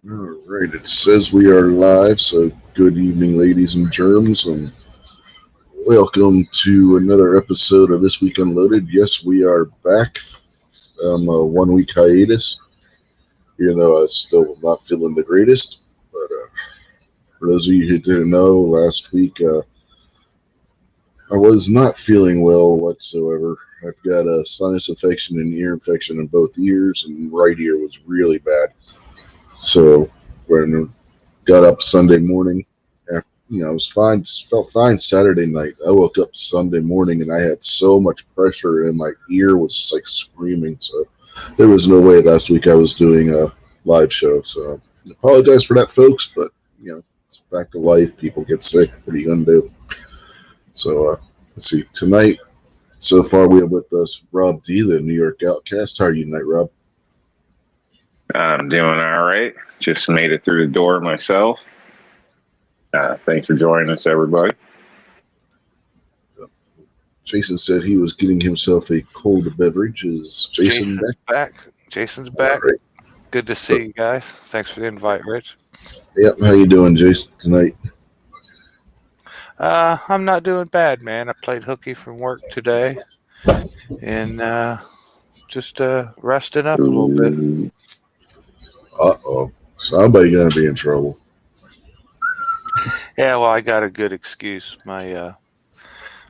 All right, it says we are live, so good evening, ladies and germs, and welcome to another episode of This Week Unloaded. Yes, we are back from a 1 week hiatus, even though I still not feeling the greatest. But for those of you who didn't know, last week I was not feeling well whatsoever. I've got a sinus infection and ear infection in both ears, and right ear was really bad. So when I got up Sunday morning, after I was fine, felt fine Saturday night. I woke up Sunday morning and I had so much pressure and my ear was just like screaming. So there was no way last week I was doing a live show. So I apologize for that, folks. But it's a fact of life. People get sick. What are you gonna do? So let's see. Tonight, so far we have with us Rob D, the New York Outcast. How are you tonight, Rob? I'm doing all right. Just made it through the door myself. Thanks for joining us, everybody. Jason said he was getting himself a cold beverage. Is Jason back? Jason's back. All right. Good to see you guys. Thanks for the invite, Rich. Yep. How you doing, Jason, tonight? I'm not doing bad, man. I played hooky from work today and just resting up a little bit. Uh-oh. Somebody gonna be in trouble. Yeah, well, I got a good excuse. I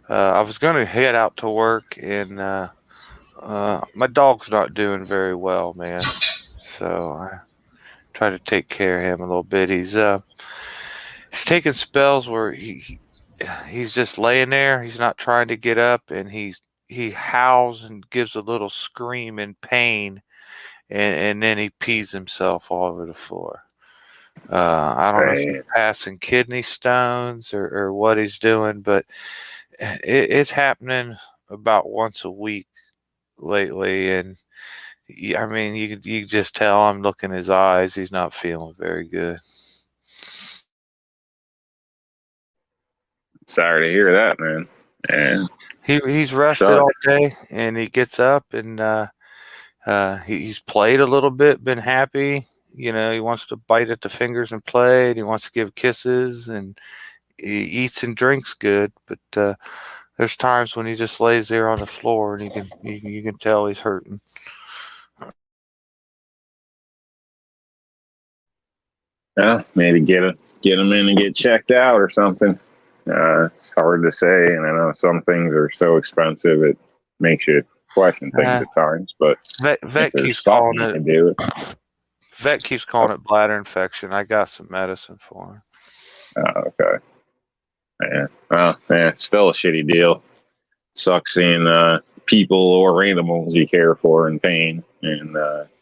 was going to head out to work, and my dog's not doing very well, man. So I try to take care of him a little bit. He's taking spells where he's just laying there. He's not trying to get up, and he howls and gives a little scream in pain, and then he pees himself all over the floor. I don't know if he's passing kidney stones or what he's doing, but it's happening about once a week lately, and I mean, you just tell. I'm looking his eyes. He's not feeling very good. Sorry to hear that, man. And He's rested all day, and he gets up and he's played a little bit, been happy. He wants to bite at the fingers and play, and he wants to give kisses, and he eats and drinks good. But there's times when he just lays there on the floor, and you can tell he's hurting. Maybe get him in and get checked out or something. It's hard to say, and I know some things are so expensive it makes you question things at times. But vet keeps calling it. Vet keeps calling it bladder infection. I got some medicine for him. Okay. Yeah. Well, it's still a shitty deal. Sucks seeing people or animals you care for in pain and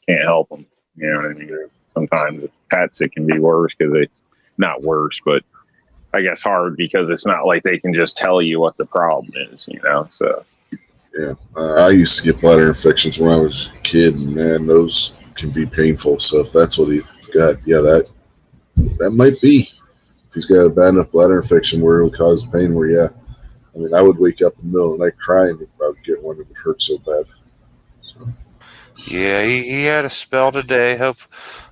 can't help them. You know what I mean? Sometimes with pets it can be worse because they, not worse, but I guess hard because it's not like they can just tell you what the problem is. So. Yeah, I used to get bladder infections when I was a kid, and man, those can be painful. So if that's what he's got, yeah, that might be. If he's got a bad enough bladder infection where it would cause pain, I mean, I would wake up in the middle of the night crying if I would get one that would hurt so bad. So. Yeah, he had a spell today.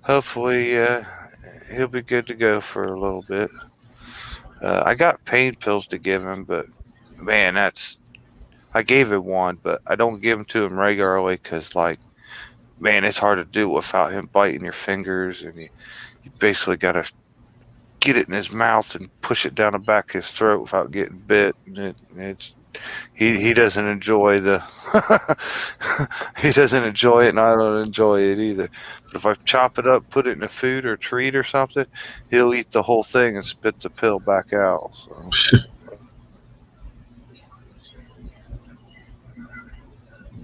Hopefully he'll be good to go for a little bit. I got pain pills to give him, but man, I gave him one, but I don't give them to him regularly because, man, it's hard to do without him biting your fingers, and you basically got to get it in his mouth and push it down the back of his throat without getting bit. He doesn't enjoy he doesn't enjoy it, and I don't enjoy it either. But if I chop it up, put it in a food or treat or something, he'll eat the whole thing and spit the pill back out. So.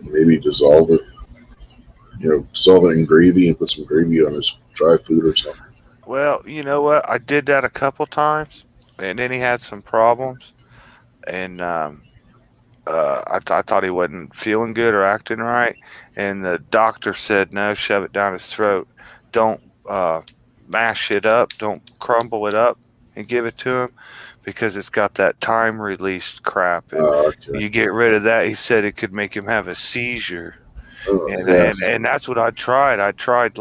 Maybe dissolve it. Dissolve it in gravy and put some gravy on his dry food or something. Well, you know what? I did that a couple times, and then he had some problems, and I thought he wasn't feeling good or acting right, and the doctor said no, shove it down his throat. Don't mash it up. Don't crumble it up and give it to him because it's got that time released crap. And Okay. you get rid of that, he said it could make him have a seizure. Yeah. And that's what I tried. I tried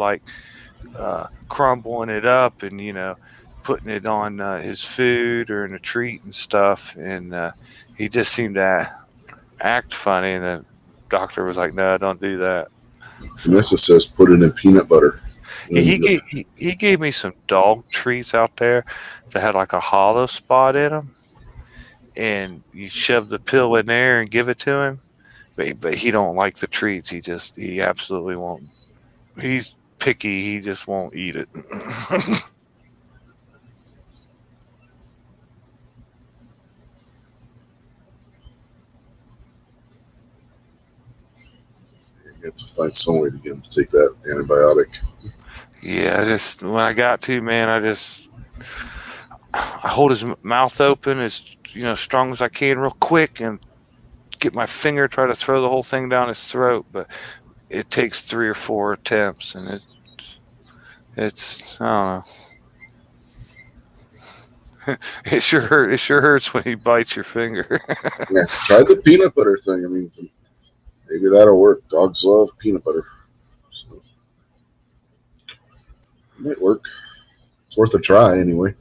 crumbling it up and putting it on his food or in a treat and stuff, and he just seemed to act funny, and the doctor was like, "No, don't do that." Vanessa says put it in peanut butter. He gave me some dog treats out there that had like a hollow spot in them, and you shove the pill in there and give it to him, but he don't like the treats. He absolutely won't. He's picky. He just won't eat it. You have to find some way to get him to take that antibiotic. Yeah, when I got to, man, I hold his mouth open as strong as I can, real quick, and get my finger, try to throw the whole thing down his throat, but it takes 3 or 4 attempts, and it's I don't know. It sure hurts when he bites your finger. Yeah, try the peanut butter thing. I mean, maybe that'll work. Dogs love peanut butter. So, it might work. It's worth a try anyway.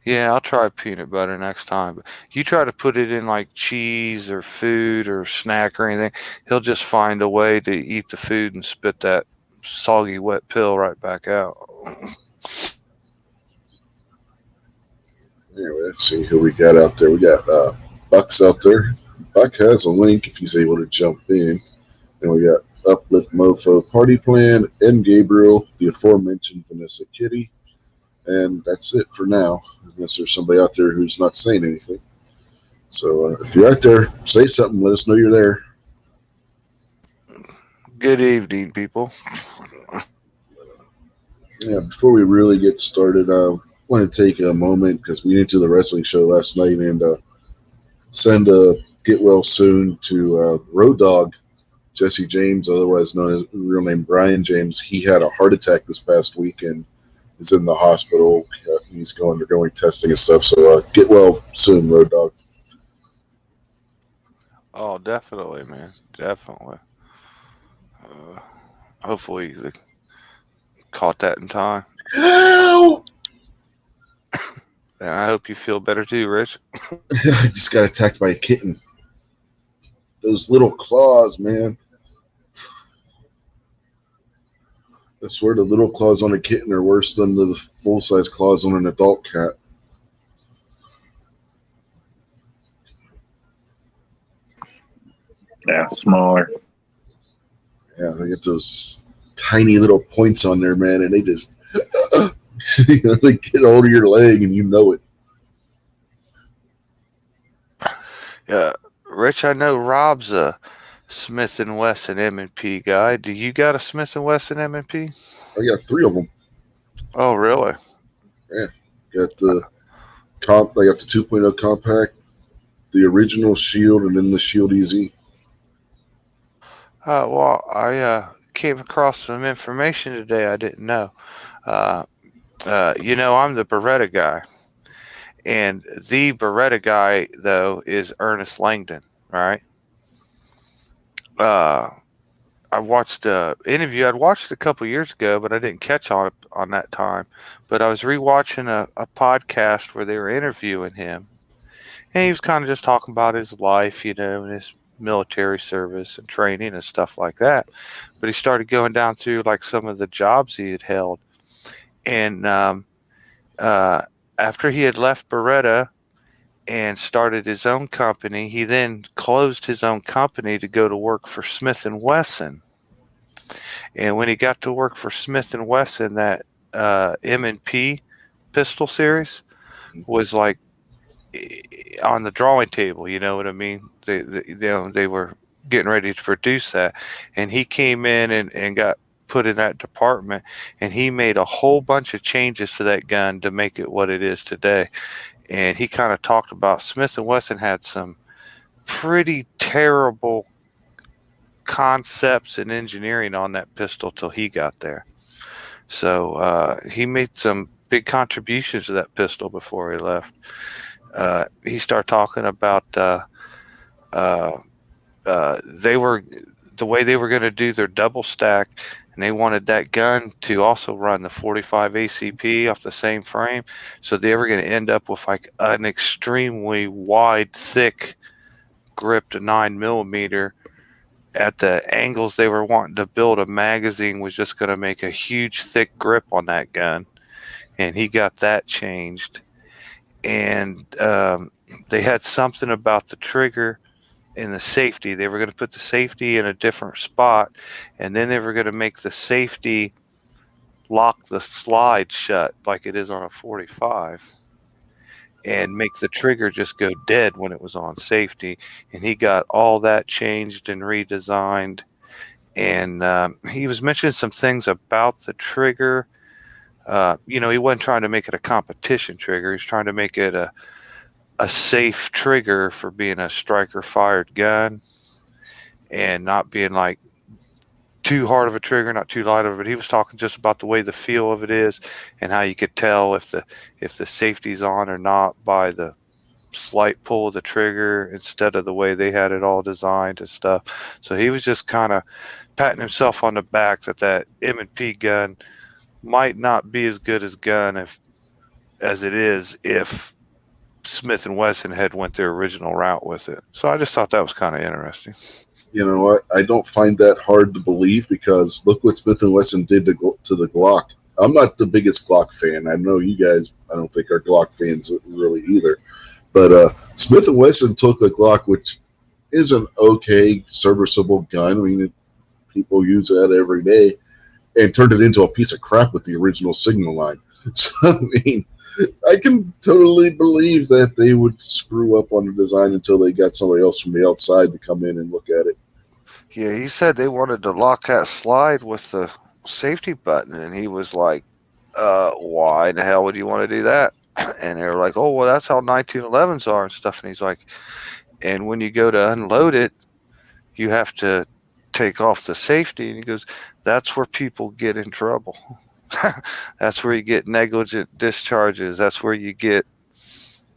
Yeah, I'll try peanut butter next time. But you try to put it in like cheese or food or snack or anything, he'll just find a way to eat the food and spit that soggy, wet pill right back out. Anyway, let's see who we got out there. We got Buck's out there. Buck has a link if he's able to jump in. And we got Uplift Mofo Party Plan, and Gabriel, the aforementioned Vanessa Kitty. And that's it for now, unless there's somebody out there who's not saying anything. So if you're out there, say something. Let us know you're there. Good evening, people. Yeah, before we really get started, I want to take a moment because we went to the wrestling show last night and send a get well soon to Road Dogg, Jesse James, otherwise known as real name Brian James. He had a heart attack this past week and is in the hospital. He's undergoing testing and stuff. So get well soon, Road Dogg. Oh, definitely, man. Definitely. Hopefully they caught that in time. Help! And I hope you feel better too, Rich. I just got attacked by a kitten. Those little claws, man. I swear the little claws on a kitten are worse than the full-size claws on an adult cat. Yeah, smaller. Yeah, they get those tiny little points on there, man, and they just they get hold of your leg and you know it. Yeah, Rich, I know Rob's a Smith & Wesson M&P guy. Do you got a Smith & Wesson M&P? I got 3 of them. Oh, really? Yeah, got the they got the 2.0 compact, the original Shield, and then the Shield EZ. Well, I came across some information today I didn't know. I'm the Beretta guy, and the Beretta guy though is Ernest Langdon, right? I watched an interview I'd watched a couple years ago, but I didn't catch on that time. But I was rewatching a podcast where they were interviewing him, and he was kind of just talking about his life, and his military service and training and stuff like that. But he started going down through like some of the jobs he had held, and after he had left Beretta and started his own company, he then closed his own company to go to work for Smith & Wesson. And when he got to work for Smith & Wesson, that M&P pistol series was like on the drawing table, you know what I mean? They were getting ready to produce that, and he came in and got put in that department, and he made a whole bunch of changes to that gun to make it what it is today. And he kind of talked about Smith & Wesson had some pretty terrible concepts and engineering on that pistol till he got there. So he made some big contributions to that pistol before he left. He started talking about the way they were going to do their double stack. and they wanted that gun to also run the 45 ACP off the same frame. So they were going to end up with like an extremely wide, thick grip to 9mm. At the angles they were wanting to build a magazine was just going to make a huge, thick grip on that gun. And he got that changed. And they had something about the trigger and the safety. They were going to put the safety in a different spot, and then they were going to make the safety lock the slide shut like it is on a 45 and make the trigger just go dead when it was on safety. And he got all that changed and redesigned. And he was mentioning some things about the trigger. He wasn't trying to make it a competition trigger. He was trying to make it a safe trigger for being a striker fired gun and not being like too hard of a trigger, not too light of it. He was talking just about the way the feel of it is and how you could tell if the safety's on or not by the slight pull of the trigger instead of the way they had it all designed and stuff. So he was just kind of patting himself on the back that M&P gun might not be as good as gun as it is if Smith & Wesson had went their original route with it. So I just thought that was kind of interesting. You know what? I don't find that hard to believe because look what Smith & Wesson did to the Glock. I'm not the biggest Glock fan. I know you guys, I don't think are Glock fans really either. But Smith & Wesson took the Glock, which is an okay, serviceable gun. I mean, people use that every day, and turned it into a piece of crap with the original signal line. So, I mean, I can totally believe that they would screw up on the design until they got somebody else from the outside to come in and look at it. Yeah, he said they wanted to lock that slide with the safety button, and he was like, why in the hell would you want to do that? And they were like, oh, well, that's how 1911s are and stuff. And he's like, and when you go to unload it, you have to take off the safety. And he goes, that's where people get in trouble. That's where you get negligent discharges. That's where you get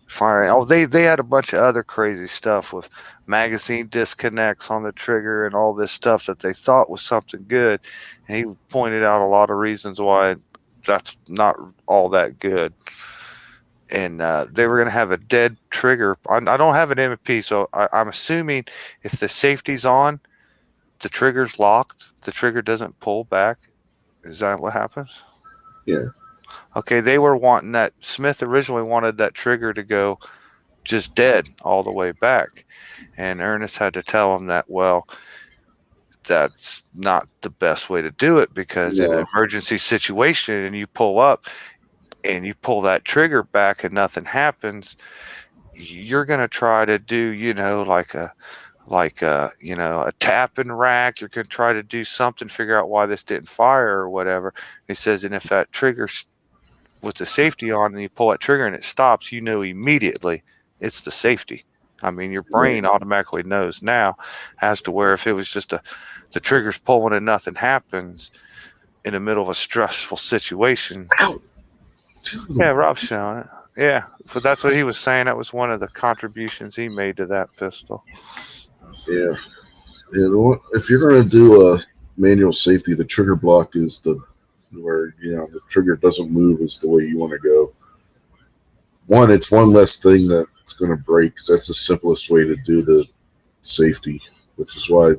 firing. Oh, they had a bunch of other crazy stuff with magazine disconnects on the trigger and all this stuff that they thought was something good. And he pointed out a lot of reasons why that's not all that good. And they were going to have a dead trigger. I don't have an M&P, so I'm assuming if the safety's on, the trigger's locked, the trigger doesn't pull back. Is that what happens? Yeah. Okay, they were wanting that. Smith originally wanted that trigger to go just dead all the way back. And Ernest had to tell him that, well, that's not the best way to do it because in an emergency situation and you pull up and you pull that trigger back and nothing happens, you're going to try to do, like a tap and rack. You're going to try to do something, figure out why this didn't fire or whatever. He says, and if that trigger with the safety on and you pull that trigger and it stops, immediately it's the safety. I mean, your brain automatically knows now as to where if it was just the trigger's pulling and nothing happens in the middle of a stressful situation. Ow. Yeah, Rob's showing it. Yeah, but that's what he was saying. That was one of the contributions he made to that pistol. Yeah. If you're going to do a manual safety, the trigger block is where the trigger doesn't move is the way you want to go. One, it's one less thing that's going to break because that's the simplest way to do the safety, which is why,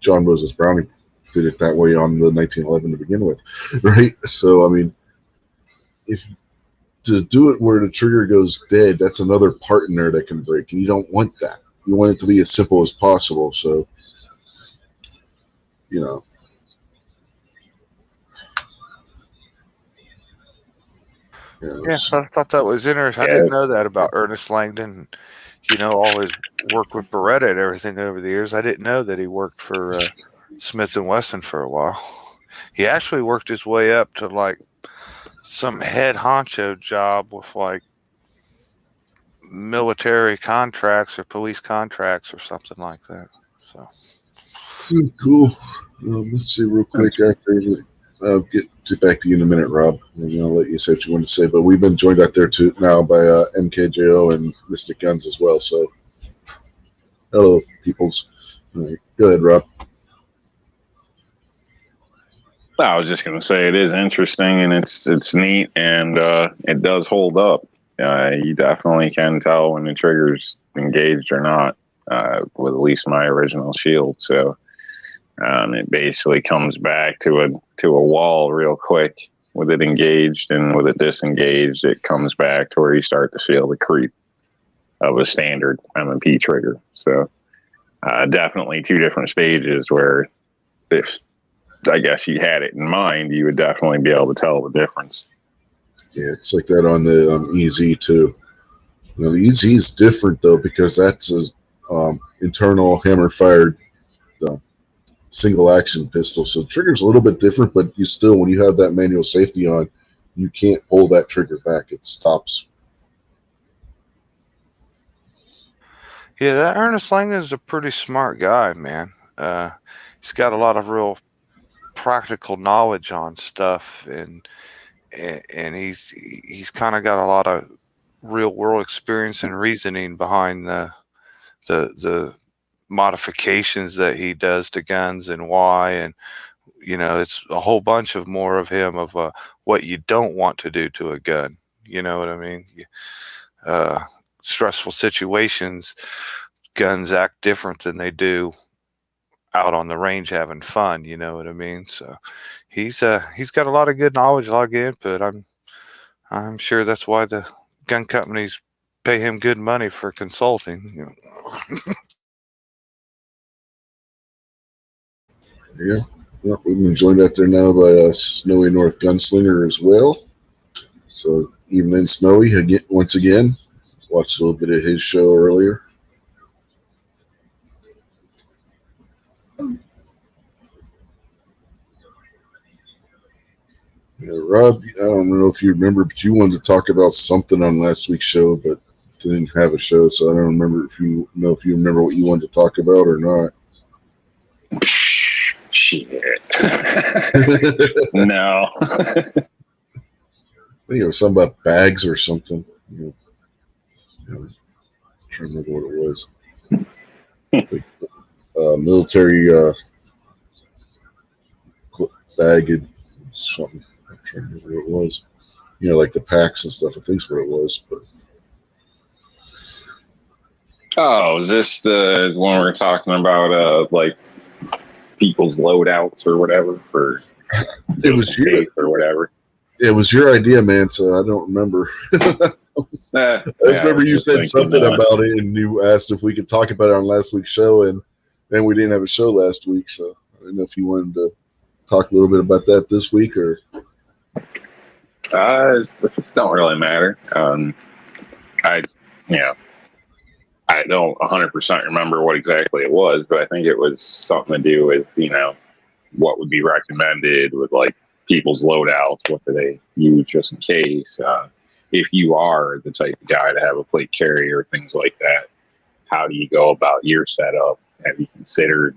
John Moses Browning did it that way on the 1911 to begin with, right? So, I mean, if to do it where the trigger goes dead, that's another part in there that can break, and you don't want that. You want it to be as simple as possible, so, Yeah, I thought that was interesting. I didn't know that about Ernest Langdon. All his work with Beretta and everything over the years. I didn't know that he worked for Smith & Wesson for a while. He actually worked his way up to like some head honcho job with like military contracts or police contracts or something like that. So cool. Let's see real quick after I'll get back to you in a minute, Rob, and I'll let you say what you want to say. But we've been joined out there too now by MKJO and Mystic Guns as well. So, hello, peoples. All right. Go ahead, Rob. I was just going to say it is interesting and it's neat and it does hold up. You definitely can tell when the trigger's engaged or not with at least my original shield. So it basically comes back to a wall real quick with it engaged, and with it disengaged, it comes back to where you start to feel the creep of a standard M&P trigger. So definitely two different stages where if I guess you had it in mind, you would definitely be able to tell the difference. Yeah, it's like that on the EZ too. Now, the EZ is different though because that's a internal hammer-fired single action pistol. So the trigger's a little bit different, but you still, when you have that manual safety on, you can't pull that trigger back. It stops. Yeah, that Ernest Lang is a pretty smart guy, man. He's got a lot of real practical knowledge on stuff, and he's kind of got a lot of real world experience and reasoning behind the modifications that he does to guns and why. And it's a whole bunch of more of him of what you don't want to do to a gun. You know what I mean? Stressful situations, guns act different than they do out on the range having fun. You know what I mean? So he's got a lot of good knowledge, a lot of good input. I'm sure that's why the gun companies pay him good money for consulting. Yeah. Well, we've been joined out there now by Snowy North Gunslinger as well. So evening, Snowy, again, once again. Watched a little bit of his show earlier. Rob, I don't know if you remember, but you wanted to talk about something on last week's show, but didn't have a show, so I don't remember if you remember what you wanted to talk about or not. Shit. No. I think it was something about bags or something. I'm trying to remember what it was. Like, military bag and something. I'm trying to remember what it was. Like the packs and stuff. I think that's what it was. But oh, is this the one we're talking about? Like people's loadouts or whatever for it was your or whatever. It was your idea, man. So I don't remember. I just remember you said something about it, and you asked if we could talk about it on last week's show, and then we didn't have a show last week, so I don't know if you wanted to talk a little bit about that this week or. It don't really matter. I don't 100% remember what exactly it was, but I think it was something to do with what would be recommended with like people's loadouts. What do they use just in case? If you are the type of guy to have a plate carrier, things like that, how do you go about your setup? Have you considered,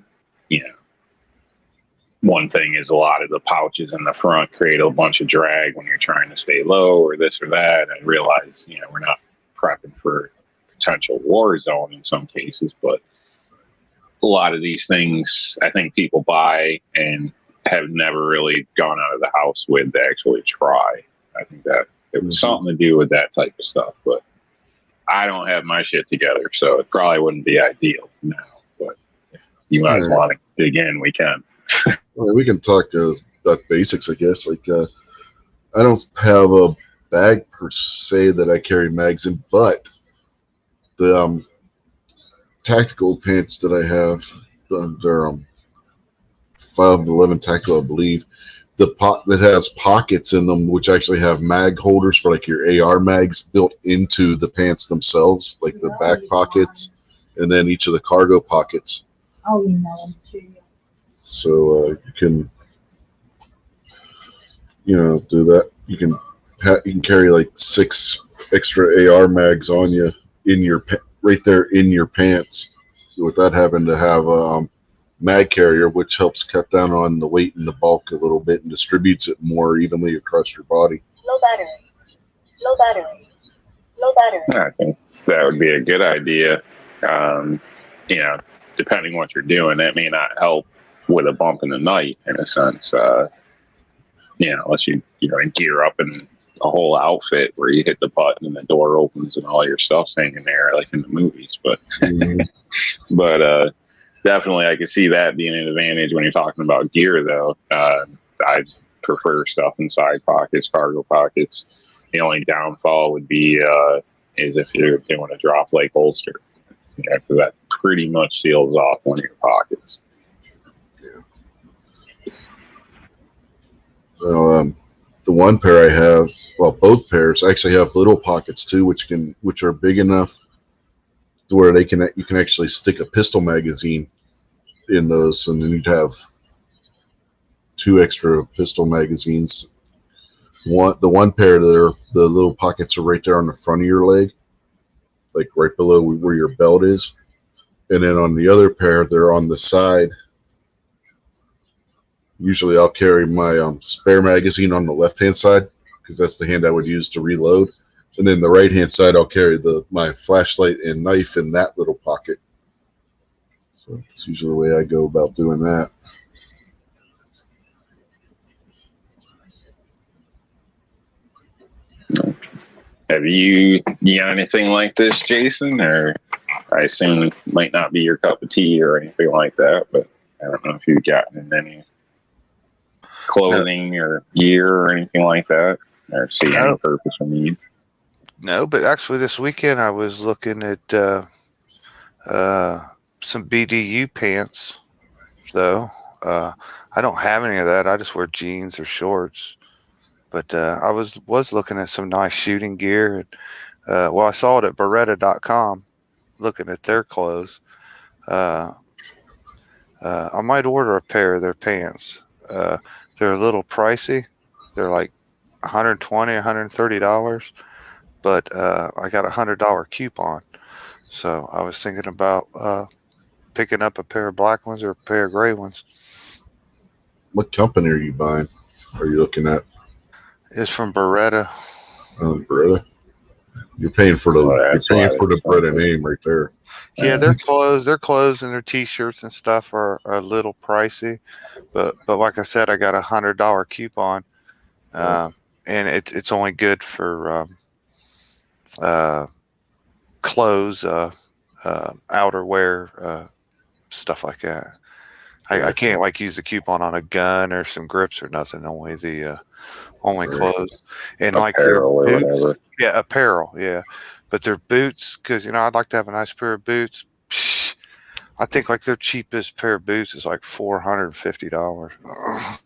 one thing is a lot of the pouches in the front create a bunch of drag when you're trying to stay low or this or that. I realize, we're not prepping for potential war zone in some cases, but a lot of these things I think people buy and have never really gone out of the house with to actually try. I think that it was something to do with that type of stuff, but I don't have my shit together, so it probably wouldn't be ideal now, but if you guys want to dig in, we can. Well, we can talk about basics, I guess. Like, I don't have a bag per se that I carry mags in, but the tactical pants that I have, they're 511 tactical, I believe. The pot that has pockets in them, which actually have mag holders for like your AR mags built into the pants themselves, like the back pockets, and then each of the cargo pockets. I'll email them to you. So you can, do that. You can carry like 6 extra AR mags on you in your right there in your pants, without having to have a mag carrier, which helps cut down on the weight and the bulk a little bit and distributes it more evenly across your body. Low battery. Low battery. Low battery. I think that would be a good idea. Depending what you're doing, that may not help with a bump in the night, in a sense. unless you gear up in a whole outfit where you hit the button and the door opens and all your stuff's hanging there like in the movies. But definitely I could see that being an advantage when you're talking about gear, though. I prefer stuff in side pockets, cargo pockets. The only downfall would be is if you're doing a drop leg holster. Because that pretty much seals off one of your pockets. So, the one pair I have, well, both pairs actually have little pockets too, which are big enough to where you can actually stick a pistol magazine in those, and then you'd have 2 extra pistol magazines. The one pair there, the little pockets are right there on the front of your leg, like right below where your belt is, and then on the other pair, they're on the side. Usually I'll carry my spare magazine on the left-hand side because that's the hand I would use to reload. And then the right-hand side, I'll carry my flashlight and knife in that little pocket. So it's usually the way I go about doing that. Have you got anything like this, Jason? Or I assume it might not be your cup of tea or anything like that, but I don't know if you've gotten any clothing or gear or anything like that, or see any purpose or need. No, but actually this weekend I was looking at some BDU pants, though. I don't have any of that. I just wear jeans or shorts. But I was looking at some nice shooting gear. And, I saw it at Beretta.com, looking at their clothes. I might order a pair of their pants. They're a little pricey. They're like $120, $130, but I got a $100 coupon. So I was thinking about picking up a pair of black ones or a pair of gray ones. What company are you buying? Are you looking at? It's from Beretta. Beretta. You're paying for the Beretta name right there. Yeah, their clothes and their T-shirts and stuff are a little pricey, but like I said, I got a $100 coupon, and it's only good for clothes, outerwear, stuff like that. I can't use the coupon on a gun or some grips or nothing. Only the clothes and apparel like their or boots. whatever. Yeah, apparel. Yeah, but their boots, because I'd like to have a nice pair of boots. I think like their cheapest pair of boots is like $450.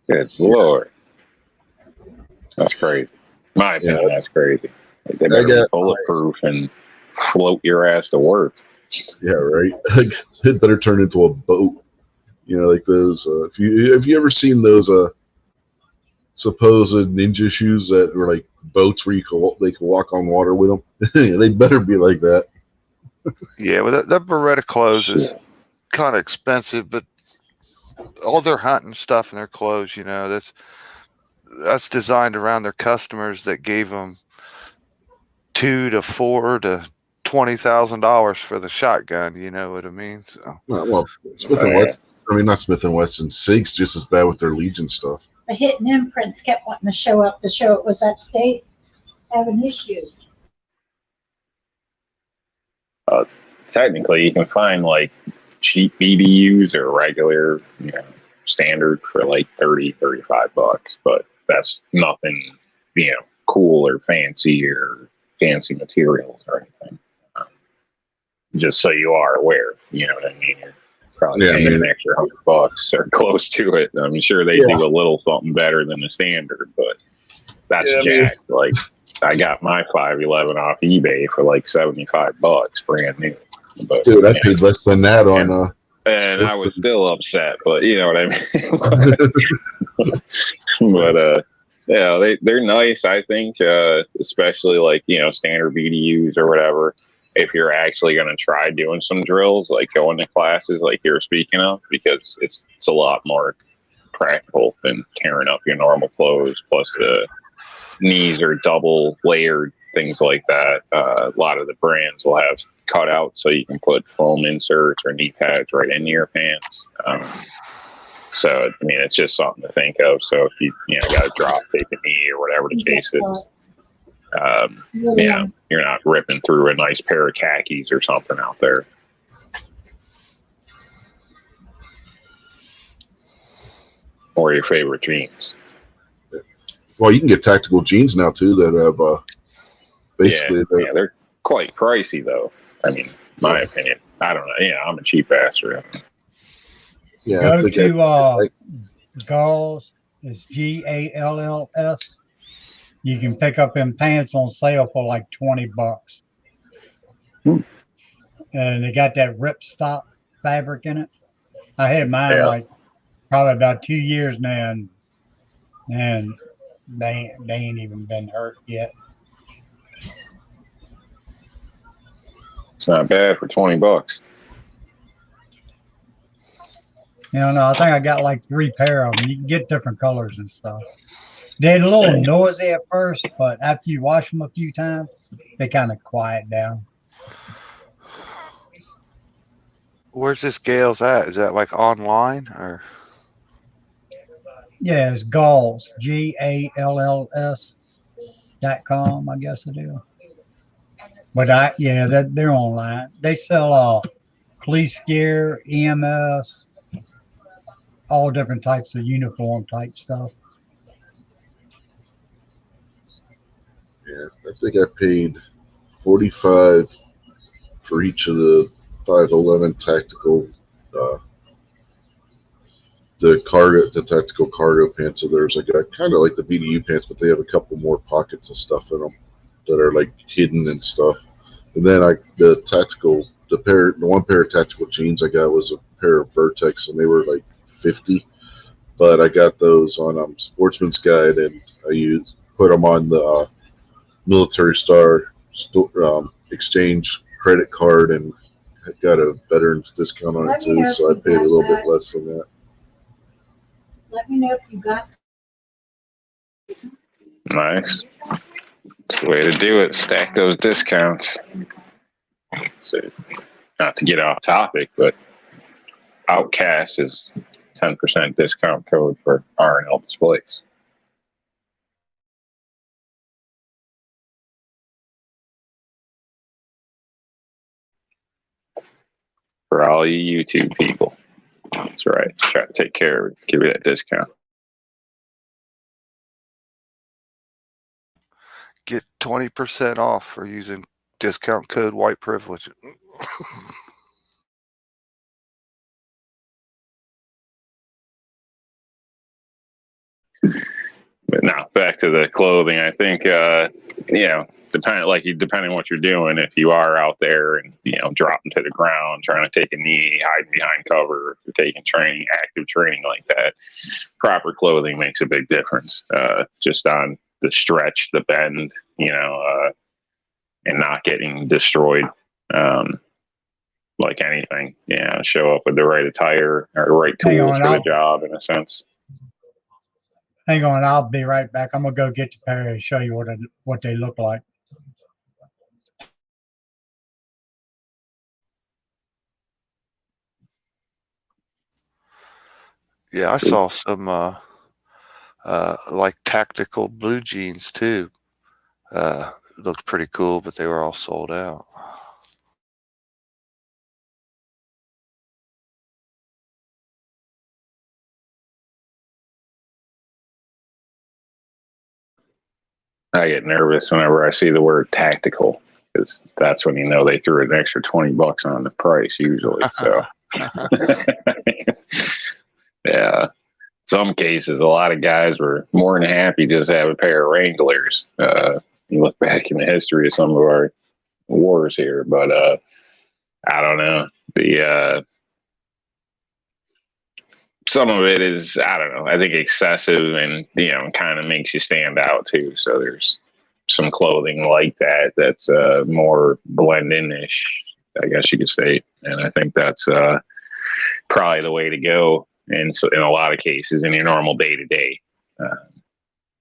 Good Lord, that's crazy. My opinion, that's crazy. Like, they better be bulletproof and float your ass to work. Yeah, right. It better turn into a boat. Like those. Have you ever seen those supposed ninja shoes that were like boats where they can walk on water with them? They better be like that. Yeah, well, that Beretta clothes is kind of expensive, but all their hunting stuff and their clothes, that's designed around their customers that gave them $2,000 to $4,000 to $20,000 for the shotgun. You know what I mean? So. Well, Smith and Wesson. I mean, not Smith and Wesson. SIG's just as bad with their Legion stuff. The Hidden Imprints kept wanting to show up to show it was that state having issues. Technically, you can find like cheap BDUs or regular, standard for like $30-$35, but that's nothing, cool or fancy materials or anything. Just so you are aware, you know what I mean? You're probably paying an extra $100 or close to it. I'm sure they do a little something better than the standard, but that's jacked. Like, I got my 511 off eBay for like $75, brand new. But, dude, I paid less than that on. And I was still upset, but you know what I mean. But they're nice. I think, especially like standard BDUs or whatever. If you're actually going to try doing some drills, like going to classes like you're speaking of, because it's a lot more practical than tearing up your normal clothes. Plus the knees are double layered, things like that. A lot of the brands will have cutouts so you can put foam inserts or knee pads right into your pants. So I mean, it's just something to think of. So if you got to drop, take a knee, or whatever the case is, you're not ripping through a nice pair of khakis or something out there. Or your favorite jeans. Well, you can get tactical jeans now too that have basically. Yeah, they're quite pricey though. I mean, my opinion. I don't know. Yeah, I'm a cheap bastard. Yeah, Go to Galls. It's GALLS. You can pick up them pants on sale for like $20. And they got that ripstop fabric in it. I had mine like probably about 2 years now, and they ain't even been hurt yet. It's not bad for $20. No, I think I got like 3 pair of them. You can get different colors and stuff. They're a little noisy at first, but after you wash them a few times, they kind of quiet down. Where's this Gales at? Is that like online or? Yeah, it's Galls, GALLS.com, I guess it is. But they're online. They sell police gear, EMS, all different types of uniform type stuff. Yeah, I think I paid $45 for each of the 511 tactical, the tactical cargo pants of theirs. I got kind of like the BDU pants, but they have a couple more pockets and stuff in them that are like hidden and stuff. And then the one pair of tactical jeans I got was a pair of Vertex, and they were like $50. But I got those on Sportsman's Guide, and I put them on the Military Star exchange credit card, and I got a veterans discount on it too, so I paid a little bit less than that. Let me know if you got. Nice. That's the way to do it. Stack those discounts. So, not to get off topic, but Outcast is 10% discount code for R&L displays. For all you YouTube people. That's right. Try to take care of it. Give you that discount. Get 20% off for using discount code white privilege. But now back to the clothing. I think depending on what you're doing, if you are out there and dropping to the ground, trying to take a knee, hiding behind cover, if you're taking active training like that, proper clothing makes a big difference. Just on the stretch, the bend, and not getting destroyed. Like anything, show up with the right attire or the right tools for the job, in a sense. Hang on, I'll be right back. I'm gonna go get the pair and show you what they look like. Yeah, I saw some like tactical blue jeans too. Looked pretty cool, but they were all sold out. I get nervous whenever I see the word tactical, because that's when they threw an extra $20 on the price usually. So, yeah, some cases, a lot of guys were more than happy just to have a pair of Wranglers. You look back in the history of some of our wars here, but I don't know. Some of it is, I don't know, I think excessive and, kind of makes you stand out too. So there's some clothing like that that's more blend in-ish, I guess you could say. And I think that's probably the way to go in a lot of cases in your normal day-to-day.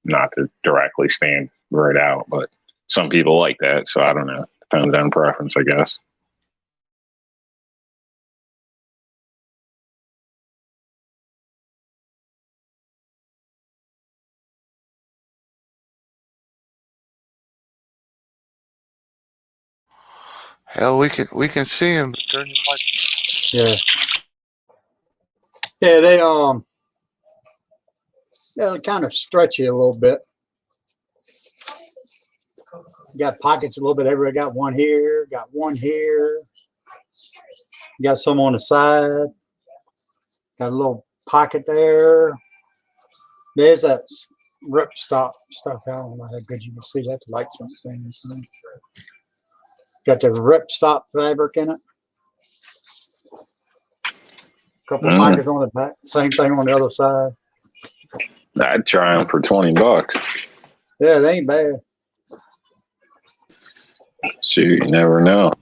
Not to directly stand right out, but some people like that. So I don't know. Depends on preference, I guess. Hell, we can see him. Turn your light. Yeah. Yeah, they're kind of stretchy a little bit. Got pockets a little bit everywhere. Got one here, got one here. Got some on the side. Got a little pocket there. There's that ripstop stuff. I don't know how good you can see that. The lights on things. Got the ripstop fabric in it. Couple of pockets on the back. Same thing on the other side. I'd try them for $20. Yeah, they ain't bad. Shoot, you never know.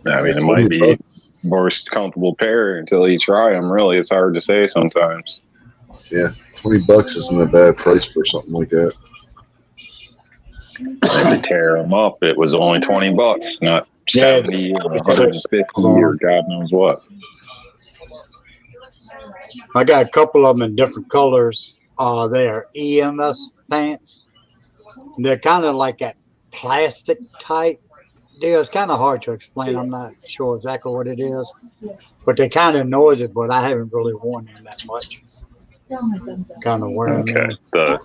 I mean, it might be most comfortable pair until you try them. Really, it's hard to say sometimes. Yeah, $20 isn't a bad price for something like that. And to tear them up, it was only $20, not 70 or 150 or God knows what. I got a couple of them in different colors. They are EMS pants. They're kind of like that plastic type deal. It's kind of hard to explain. I'm not sure exactly what it is, but they kind of noisy. But I haven't really worn them that much. Kind of wearing them. The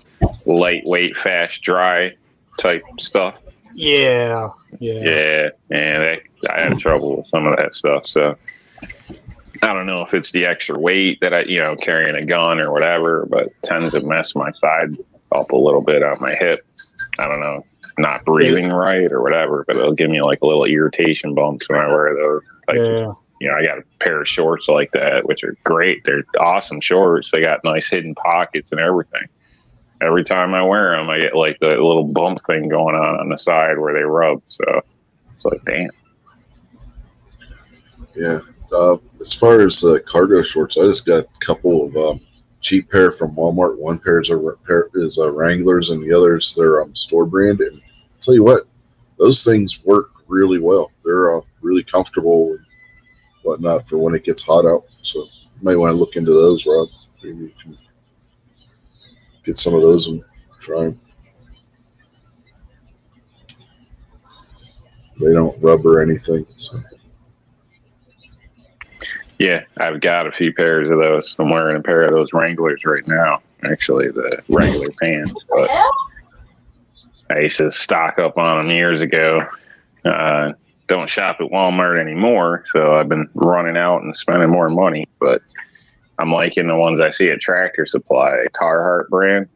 lightweight, fast dry type stuff. Yeah. And I had trouble with some of that stuff. So I don't know if it's the extra weight that I, carrying a gun or whatever, but it tends to mess my side up a little bit on my hip. I don't know, not breathing right or whatever, but it'll give me like a little irritation bumps when I wear those. I got a pair of shorts like that, which are great. They're awesome shorts. They got nice hidden pockets and everything. Every time I wear them, I get like the little bump thing going on the side where they rub. So it's like, damn. Yeah. As far as cargo shorts, I just got a couple of cheap pair from Walmart. One pair is Wranglers, and the others they're store brand. And I'll tell you what, those things work really well. They're really comfortable and whatnot for when it gets hot out. So you might want to look into those, Rob. Maybe you can get some of those and try them. They don't rub or anything. So. Yeah, I've got a few pairs of those. I'm wearing a pair of those Wranglers right now, actually, the Wrangler pants. But I used to stock up on them years ago. Don't shop at Walmart anymore, so I've been running out and spending more money. But I'm liking the ones I see at Tractor Supply, Carhartt brand.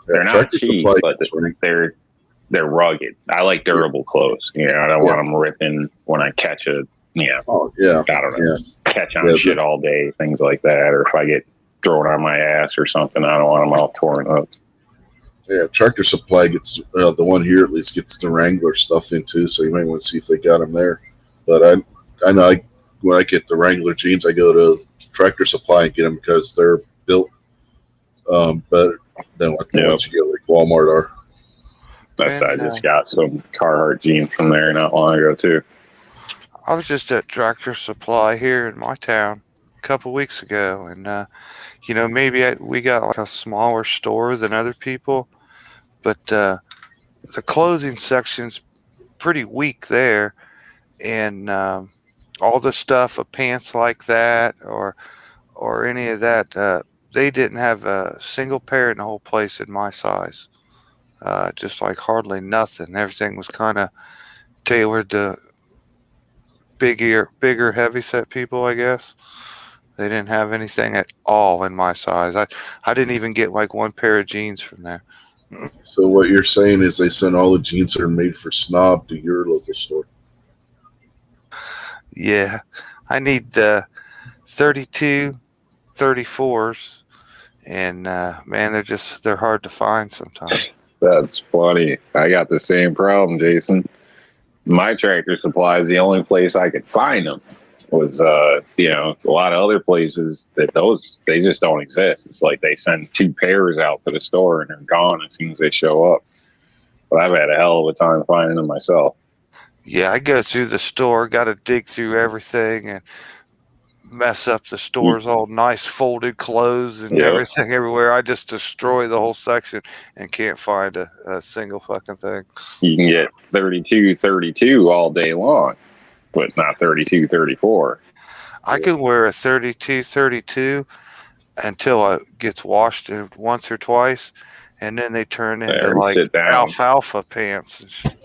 They're not cheap, but they're rugged. I like durable clothes. I don't want them ripping when I catch a, I don't know, catch on shit all day, things like that. Or if I get thrown on my ass or something, I don't want them all torn up. Yeah, Tractor Supply gets the one here at least gets the Wrangler stuff in too, so you might want to see if they got them there. But I know when I get the Wrangler jeans, I go to Tractor Supply and get them because they're built better than what the ones you get like Walmart are. I just got some Carhartt jeans from there not long ago too. I was just at Tractor Supply here in my town a couple weeks ago, and maybe we got like a smaller store than other people, but the clothing section's pretty weak there, and all the stuff of pants like that or any of that, they didn't have a single pair in the whole place in my size. Just like hardly nothing. Everything was kind of tailored to bigger heavyset people, I guess. They didn't have anything at all in my size. I didn't even get like one pair of jeans from there. So what you're saying is they send all the jeans that are made for snob to your local store. Yeah, I need 32, 34s, and man, they're hard to find sometimes. That's funny. I got the same problem, Jason. My Tractor Supply is the only place I could find them. Was a lot of other places they just don't exist. It's like they send 2 pairs out to the store and they're gone as soon as they show up. But I've had a hell of a time finding them myself. Yeah, I go through the store, got to dig through everything and mess up the store's all nice folded clothes and everything everywhere. I just destroy the whole section and can't find a single fucking thing. You can get 32 all day long. but not 32, 34. I can wear a 32, 32 until it gets washed once or twice, and then they turn into There, like sit down. alfalfa pants. And shit.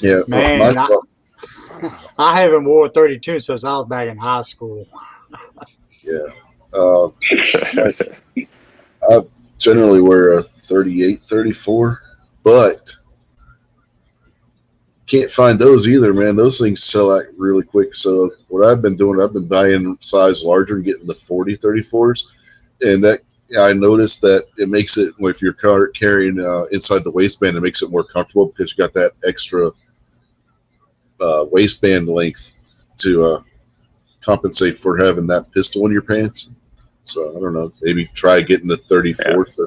Yeah, Man, I haven't wore 32 since I was back in high school. yeah. I generally wear a 38, 34, but can't find those either, man. Those things sell out really quick. So what I've been doing, I've been buying size larger and getting the 40, 34s. And that, I noticed that it makes it, if you're carrying inside the waistband, it makes it more comfortable because you got that extra waistband length to compensate for having that pistol in your pants. So I don't know, maybe try getting the 34th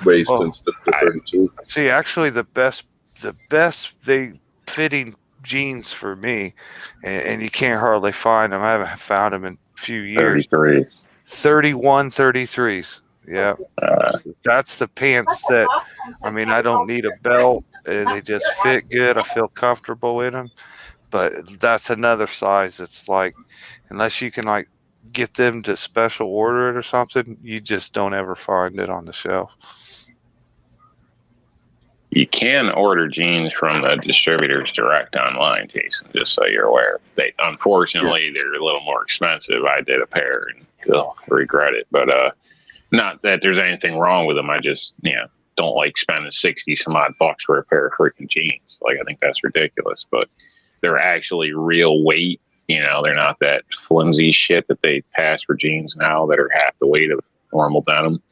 waist instead of the 32. See, actually, the best fitting jeans for me, and you can't hardly find them. I haven't found them in a few years. 33s. 31, 33s. Yeah, that's the pants that. I mean, I don't need a belt. They just fit good. I feel comfortable in them. But that's another size. It's like, unless you can like get them to special order it or something, you just don't ever find it on the shelf. You can order jeans from the distributors direct online, Jason, just so you're aware. They, unfortunately, they're a little more expensive. I did a pair and regret it. But not that there's anything wrong with them. I just, don't like spending 60 some odd bucks for a pair of freaking jeans. Like, I think that's ridiculous. But they're actually real weight. They're not that flimsy shit that they pass for jeans now that are half the weight of normal denim.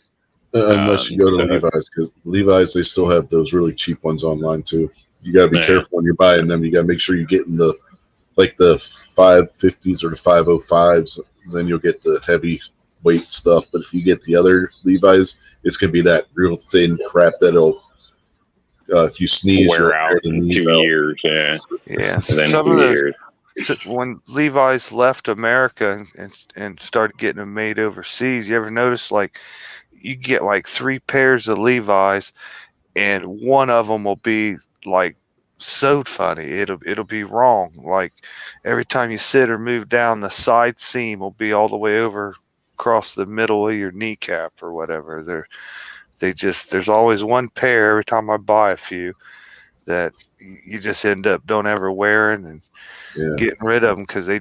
Unless you go to Levi's, because Levi's, they still have those really cheap ones online too. You got to be careful when you're buying them. You got to make sure you're getting the 550s or the 505s. Then you'll get the heavy weight stuff. But if you get the other Levi's, it's gonna be that real thin crap that'll if you sneeze, wear out in 2 years. Yeah. Some of the when Levi's left America and started getting them made overseas, you ever notice like you get like 3 pairs of Levi's and one of them will be like sewed funny. It'll be wrong. Like every time you sit or move down, the side seam will be all the way over across the middle of your kneecap or whatever. There's always one pair every time I buy a few that you just end up don't ever wearing and getting rid of them because they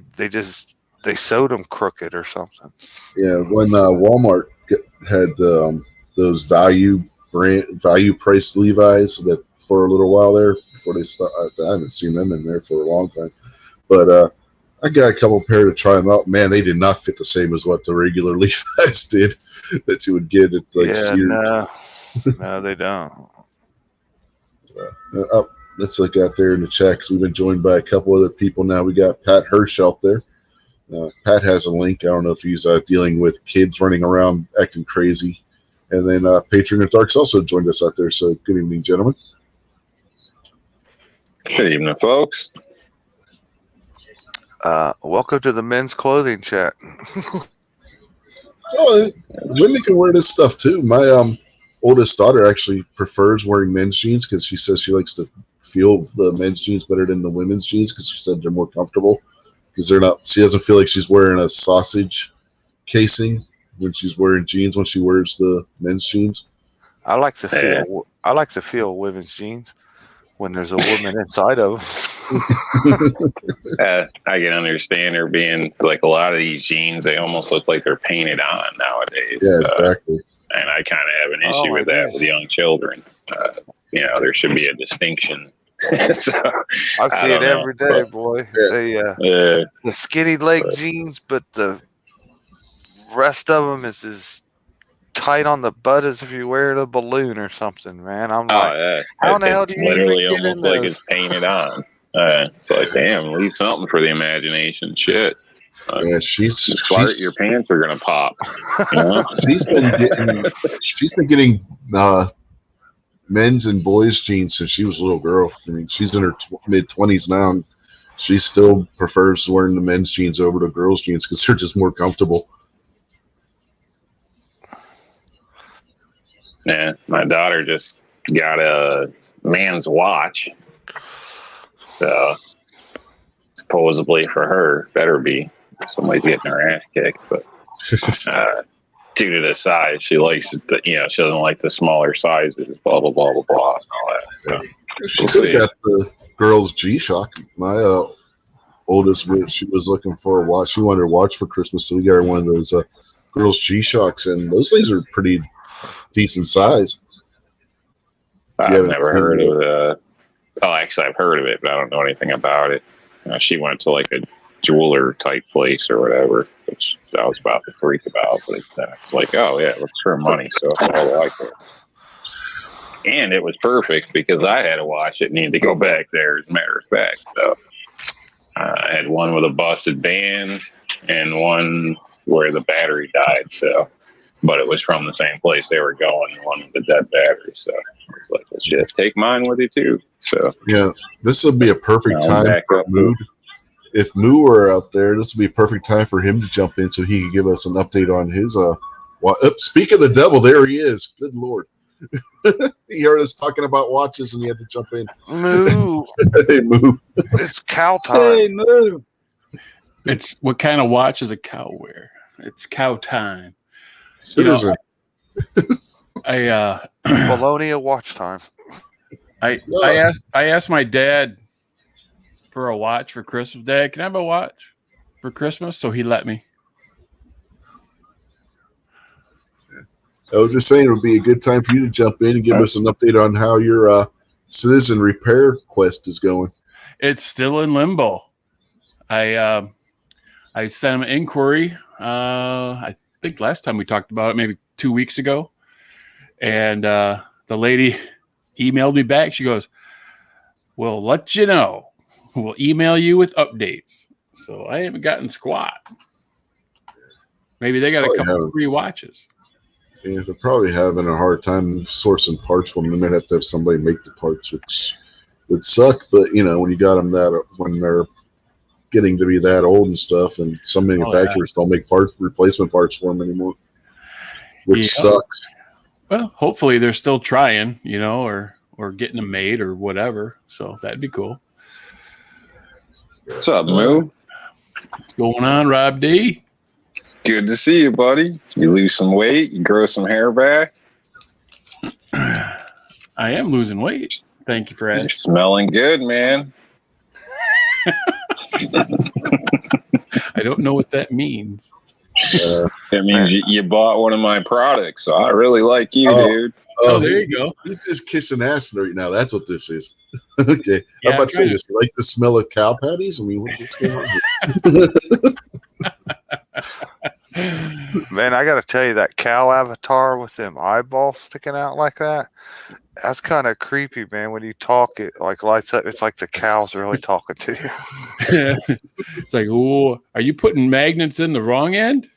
sewed them crooked or something. Yeah, when Walmart had those value price Levi's that for a little while there before they stopped. I haven't seen them in there for a long time, but I got a couple pair to try them out. Man, they did not fit the same as what the regular Levi's did that you would get at like Sears. No, they don't. Let's look out there in the chat because we've been joined by a couple other people now. We got Pat Hirsch out there. Pat has a link. I don't know if he's dealing with kids running around acting crazy. And then Patron of Dark's also joined us out there. So good evening, gentlemen. Good evening, folks. Welcome to the men's clothing chat. Women can wear this stuff too. My oldest daughter actually prefers wearing men's jeans because she says she likes to feel the men's jeans better than the women's jeans because she said they're more comfortable. Because she doesn't feel like she's wearing a sausage casing when she's wearing jeans when she wears the men's jeans. I like to feel women's jeans when there's a woman inside of them. I can understand her being like a lot of these jeans. They almost look like they're painted on nowadays. Yeah, exactly. And I kind of have an issue with that with young children. There should be a distinction. So, I see it every day, boy. The skinny leg jeans, but the rest of them is as tight on the butt as if you're wearing a balloon or something, man. I'm like, how the hell do you literally even get almost in like those? it's painted on. It's like, damn, leave something for the imagination. Shit. Your pants are gonna pop. She's been getting men's and boys jeans since she was a little girl. I mean, she's in her mid-20s now, and she still prefers wearing the men's jeans over the girls' jeans because they're just more comfortable. Yeah, my daughter just got a man's watch, so it's supposedly for her. Better be. Somebody's getting her ass kicked, but due to the size, she likes the, she doesn't like the smaller sizes. Blah blah blah blah blah and all that. So She we'll could see. have got the girls G-Shock. My oldest, she was looking for a watch. She wanted a watch for Christmas, so we got her one of those girls G-Shocks, and those things are pretty decent size. I've haven't never seen heard it. of actually, I've heard of it, but I don't know anything about it. She went to like a jeweler type place or whatever, which I was about to freak about, but it's like, oh yeah, it looks for money, so I like it. And it was perfect because I had a watch that needed to go back there, as a matter of fact. So I had one with a busted band and one where the battery died. So, but it was from the same place they were going, one with the dead battery. So I was like, well, shit, take mine with you too. So Yeah, this would be a perfect I'll time back for up. Mood. If Moo were out there, this would be a perfect time for him to jump in so he could give us an update on his. Speak of the devil, there he is. Good Lord. He heard us talking about watches and he had to jump in. Moo. Hey, Moo. It's cow time. Hey, move. It's what kind of watch does a cow wear? It's cow time. Citizen. I Bologna watch time. I asked my dad for a watch for Christmas. Dad, can I have a watch for Christmas? So he let me. I was just saying it would be a good time for you to jump in and give us an update on how your Citizen repair quest is going. It's still in limbo. I sent him an inquiry. I think last time we talked about it, maybe 2 weeks ago, and the lady emailed me back. She goes, "We'll let you know. We'll email you with updates." So I haven't gotten squat. Maybe they got a couple of free watches. Yeah, they're probably having a hard time sourcing parts for them. They might have to have somebody make the parts, which would suck. But when you got them when they're getting to be that old and stuff, and some manufacturers don't make replacement parts for them anymore, which sucks. Well, hopefully they're still trying, or getting them made or whatever. So that'd be cool. What's up, Moo? What's going on, Rob D? Good to see you, buddy. You lose some weight, you grow some hair back. I am losing weight. Thank you for You're asking. smelling good, man. I don't know what that means. That means you bought one of my products, so I really like you, dude. Oh, there you go. He's just kissing ass right now. That's what this is. Okay. Yeah, I'm about to say kinda. this. You like the smell of cow patties? I mean, what's going on here? Man, I got to tell you, that cow avatar with them eyeballs sticking out like that, that's kind of creepy, man. When you talk, it like lights up. It's like the cow's really talking to you. It's like, oh, are you putting magnets in the wrong end?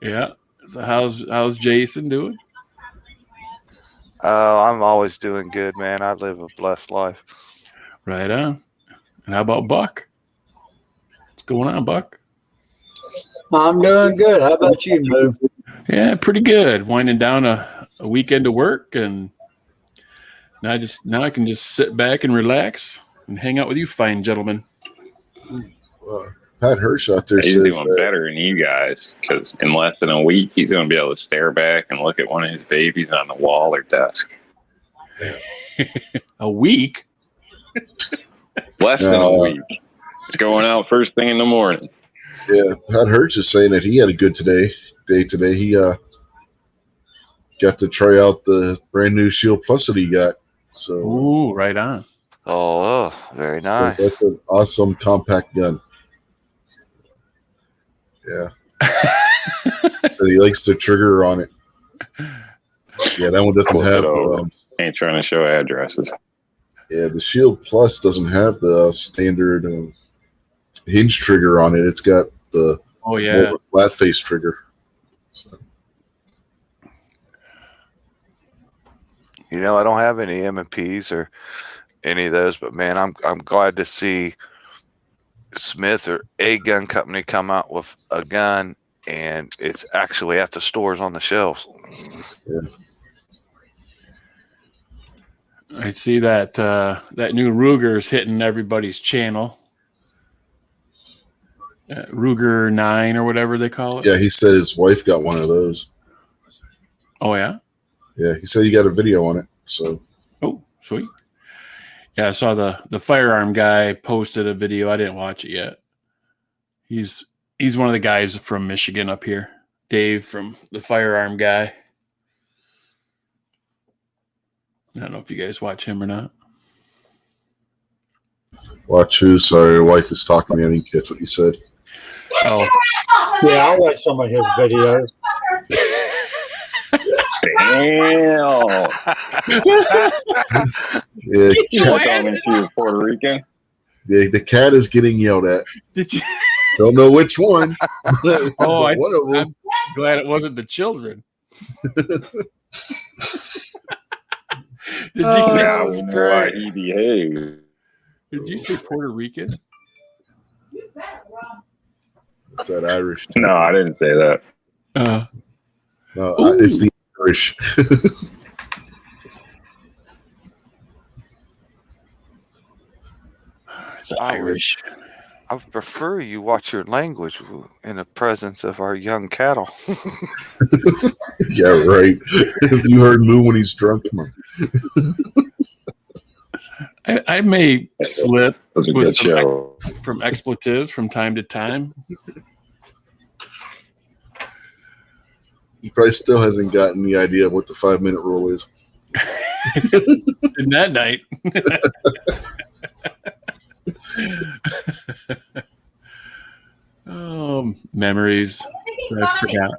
Yeah. So how's Jason doing? I'm always doing good, man. I live a blessed life. Right on. And how about Buck? What's going on, Buck? I'm doing good. How about you, Moo? Yeah, pretty good. Winding down a weekend of work, and now I can just sit back and relax and hang out with you fine gentlemen. Pat Hirsch out there He's says doing that, better than you guys because in less than a week, he's going to be able to stare back and look at one of his babies on the wall or desk. A week? Less than a week. It's going out first thing in the morning. yeah, Pat Hirsch is saying that he had a good day today. He got to try out the brand new Shield Plus that he got. So Ooh, right on. Oh, very nice. that's an awesome compact gun. Yeah. So he likes the trigger on it. Yeah, that one doesn't Flip have it over. the Ain't trying to show addresses. the Shield Plus doesn't have the standard hinge trigger on it. It's got the Oh yeah. flat face trigger. So, You know, I don't have any M&Ps or any of those, but man, I'm glad to see Smith or a gun company come out with a gun and it's actually at the stores on the shelves. Yeah. I see that that new Ruger's hitting everybody's channel. Ruger 9 or whatever they call it. Yeah, he said his wife got one of those. Oh yeah. Yeah, he said he got a video on it. So Oh, sweet. Yeah, I saw the firearm guy posted a video. I didn't watch it yet. He's one of the guys from Michigan up here. Dave from the firearm guy. I don't know if you guys watch him or not. watch who? Sorry, your wife is talking to me. I didn't catch what you said. Oh, Yeah, I watch some of his videos. Damn. Yeah, Talking to you, Puerto Rican. the cat is getting yelled at. did you? Don't know which one. but Oh, one of them. I'm glad it wasn't the children. Did you Oh, say? Now was we know why great. he behaved. Did you say Puerto Rican? It's that Irish. No, I didn't say that. No, it's the Irish. It's Irish. I would prefer you watch your language in the presence of our young cattle. Yeah, right. You heard Moo when he's drunk. Come on. I may slip It was a with good some show. from expletives from time to time. He probably still hasn't gotten the idea of what the 5-minute rule is. In that night. Oh, memories. I forgot.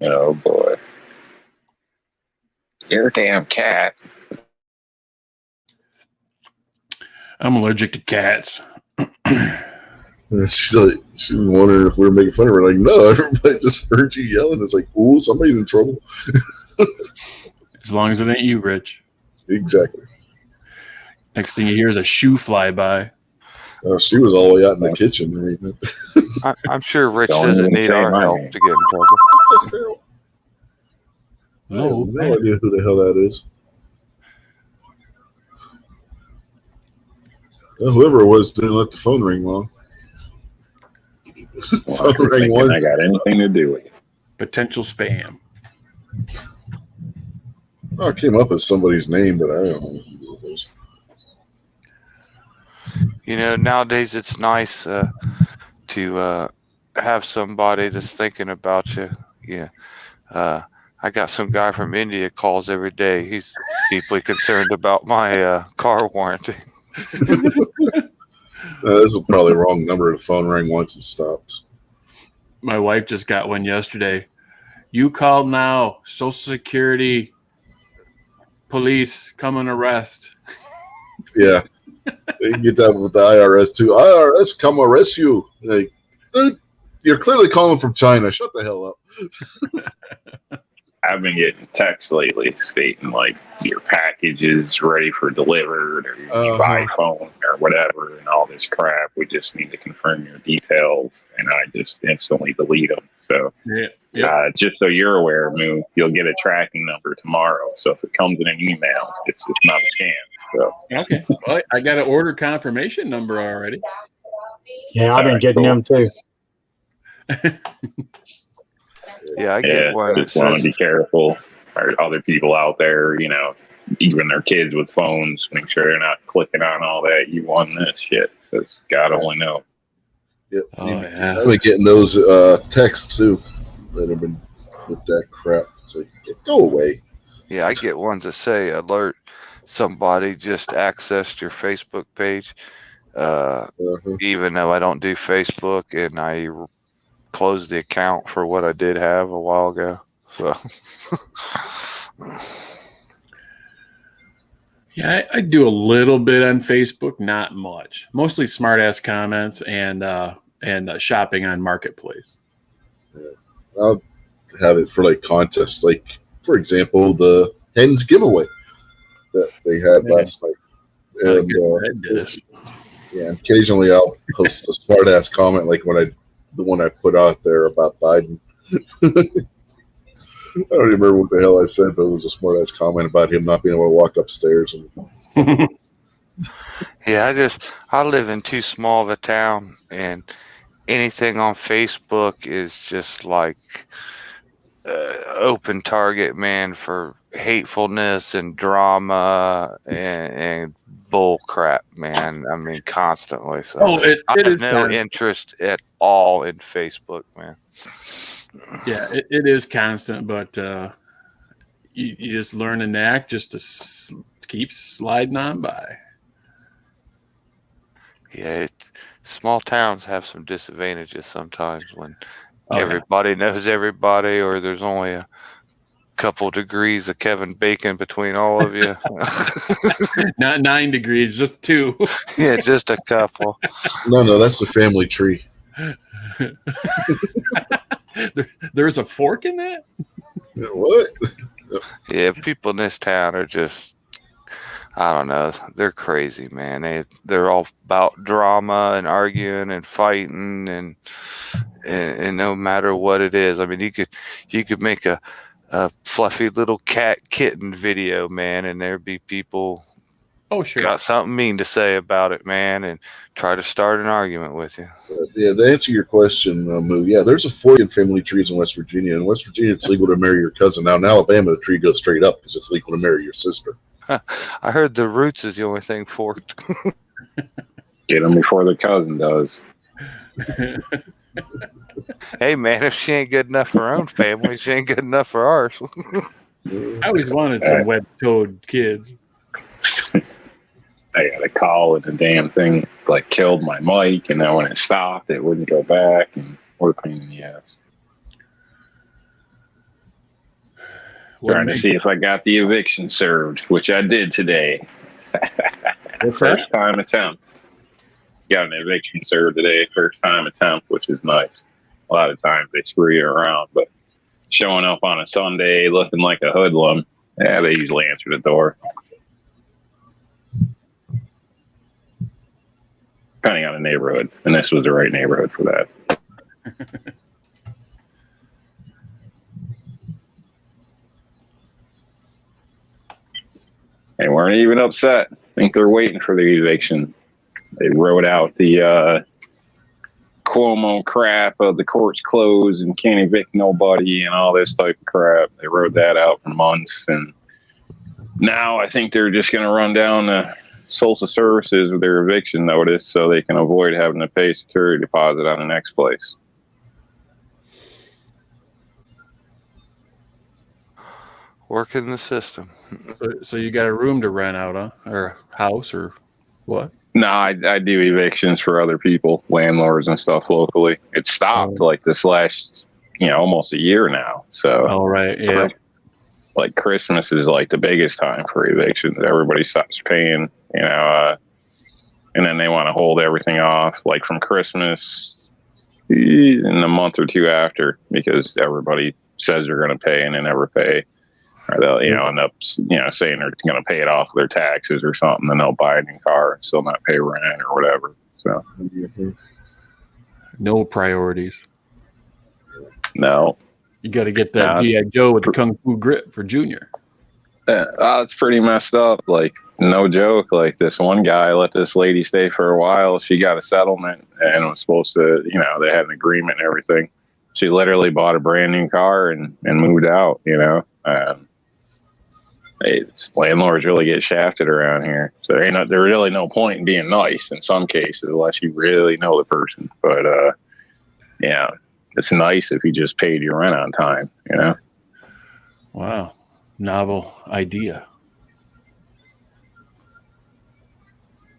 Oh boy. You're a damn cat. I'm allergic to cats. And she's wondering if we were making fun of her. Like, no, everybody just heard you yelling. It's like, ooh, somebody's in trouble. As long as it ain't you, Rich. Exactly. Next thing you hear is a shoe fly by. She was all the way out in the kitchen. And everything. I'm sure Rich Don't doesn't even need say our my help name. to get in trouble. I have no idea who the hell that is. Well, whoever it was didn't let the phone ring long. Well, Phone I'm rang thinking once. I got anything to do with it. Potential spam. Oh, it came up as somebody's name, but I don't know who it was. You know, nowadays it's nice to have somebody that's thinking about you. Yeah. I got some guy from India calls every day. He's deeply concerned about my car warranty. This is probably the wrong number. The phone rang once and stopped. My wife just got one yesterday. You call now. Social Security, police, come and arrest. Yeah. You can get that with the IRS too. IRS, come arrest you. Like, dude, you're clearly calling from China. Shut the hell up. I've been getting texts lately stating like your package is ready for delivered or you buy a phone or whatever and all this crap. We just need to confirm your details, and I just instantly delete them. So Yeah. just so you're aware, Moo, you'll get a tracking number tomorrow. So if it comes in an email, it's not a scam. So Okay. Well, I got an order confirmation number already. Yeah, I've been Alright, getting cool. them too. Yeah, I yeah, get one that just want to says, be careful. Or other people out there, you know, even their kids with phones, make sure they're not clicking on all that you won this shit. Because God only knows. Yep. Oh, yeah. I've been getting those texts too that have been with that crap. So go away. yeah, I get ones that say alert somebody just accessed your Facebook page. Even though I don't do Facebook and I closed the account for what I did have a while ago. So Yeah, I do a little bit on Facebook, not much. Mostly smart-ass comments and shopping on Marketplace. I'll have it for like contests, like for example, the hens giveaway that they had last night. And Ed did it. yeah, occasionally I'll post a smart ass comment like when I the one I put out there about Biden. I don't even remember what the hell I said, but it was a smart ass comment about him not being able to walk upstairs. And Yeah, I live in too small of a town, and anything on Facebook is just like open target, man, for hatefulness and drama and bull crap, man. I mean, constantly. So I have no interest at all in Facebook, man. Yeah, it is constant, but you just learn a knack just to keep sliding on by. Yeah, small towns have some disadvantages sometimes when everybody knows everybody, or there's only a couple degrees of Kevin Bacon between all of you. Not 9 degrees, just 2. Yeah, just a couple. No, that's the family tree. There's a fork in that? What? Yeah, people in this town are just, I don't know, they're crazy, man. They're all about drama and arguing and fighting and no matter what it is. I mean, you could make a fluffy little cat kitten video, man, and there'd be people got something mean to say about it, man, and try to start an argument with you. Yeah, to answer your question, Moo, yeah, there's a fork in family trees in West Virginia. In West Virginia, it's legal to marry your cousin. Now in Alabama, the tree goes straight up because it's legal to marry your sister. I heard the roots is the only thing forked. Get them before the cousin does. Hey, man, if she ain't good enough for her own family, she ain't good enough for ours. I always wanted some web-toed kids. I got a call and the damn thing like killed my mic, and then when it stopped, it wouldn't go back, and what a pain in the ass. Trying to see if I got the eviction served, which I did today. What's First time attempt. Got an eviction served today, first time attempt, which is nice. A lot of times they screw you around, but showing up on a Sunday looking like a hoodlum, yeah, they usually answer the door. Depending on the neighborhood, and this was the right neighborhood for that. They weren't even upset. I think they're waiting for the eviction. They wrote out the Cuomo crap of the court's closed and can't evict nobody and all this type of crap. They wrote that out for months, and now I think they're just going to run down the social services with their eviction notice so they can avoid having to pay security deposit on the next place. Working the system. So you got a room to rent out, huh? Or a house, or what? No, I do evictions for other people, landlords and stuff locally. It stopped like this last, almost a year now. So, all right, yeah. Like Christmas is like the biggest time for evictions. Everybody stops paying, and then they want to hold everything off, like from Christmas in a month or two after, because everybody says they're going to pay and they never pay. Or they'll, end up, saying they're going to pay it off their taxes or something, and they'll buy a new car and still not pay rent or whatever. So, no priorities. No. You got to get that G.I. Joe with the Kung Fu grip for Junior. It's pretty messed up. Like, no joke. Like, this one guy let this lady stay for a while. She got a settlement and was supposed to, they had an agreement and everything. She literally bought a brand new car and moved out, landlords really get shafted around here. So there's really no point in being nice in some cases unless you really know the person. But, it's nice if you just paid your rent on time, Wow. Novel idea.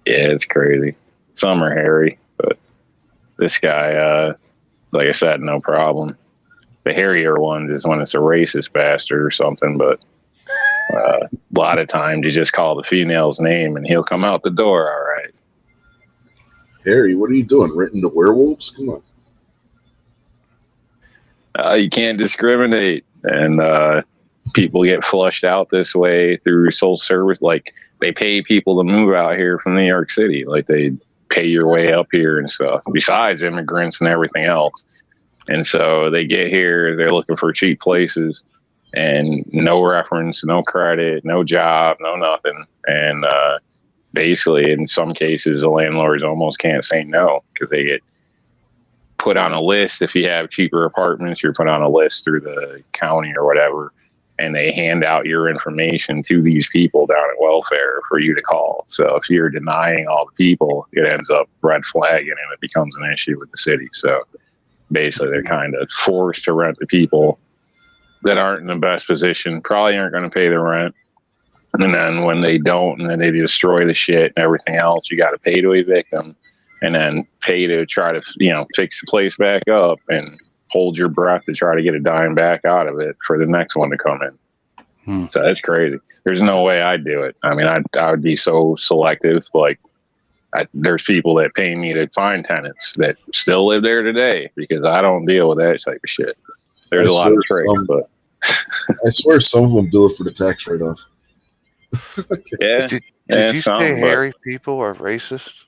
Yeah, it's crazy. Some are hairy, but this guy, like I said, no problem. The hairier ones is when it's a racist bastard or something, but a lot of times you just call the female's name and he'll come out the door all right. Harry, what are you doing? Renting the werewolves? Come on. You can't discriminate, and people get flushed out this way through social service. Like, they pay people to move out here from New York City. Like, they pay your way up here and stuff, besides immigrants and everything else. And so they get here, they're looking for cheap places and no reference, no credit, no job, no nothing. And basically, in some cases, the landlords almost can't say no because they get put on a list. If you have cheaper apartments, you're put on a list through the county or whatever, and they hand out your information to these people down at welfare for you to call. So if you're denying all the people, it ends up red flagging and it becomes an issue with the city. So basically, they're kind of forced to rent to people that aren't in the best position, probably aren't going to pay the rent. And then when they don't, and then they destroy the shit and everything else, you got to pay to evict them, and then pay to try to, fix the place back up and hold your breath to try to get a dime back out of it for the next one to come in. So that's crazy. There's no way I'd do it. I mean, I would be so selective. Like, there's people that pay me to find tenants that still live there today because I don't deal with that type of shit. There's a lot of tricks, but I swear some of them do it for the tax write-off. yeah. Did you some, say but- hairy people are racist?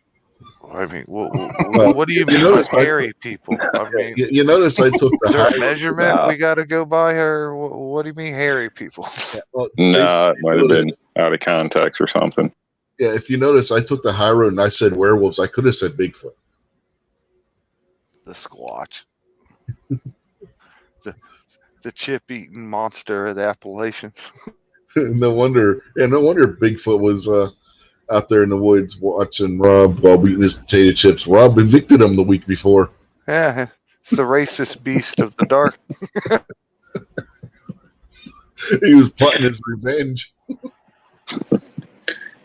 I mean, what do you mean by notice I hairy people? I mean, You notice I took the is there a high measurement we got to go by, or what do you mean hairy people? well, No, Jason, it might have been notice- out of context or something. Yeah, if you notice, I took the high road and I said werewolves. I could have said Bigfoot. The Squatch, the chip-eating monster of the Appalachians. no wonder Bigfoot was out there in the woods watching Rob while eating his potato chips. Rob evicted him the week before. Yeah, it's the racist beast of the dark. He was plotting his revenge.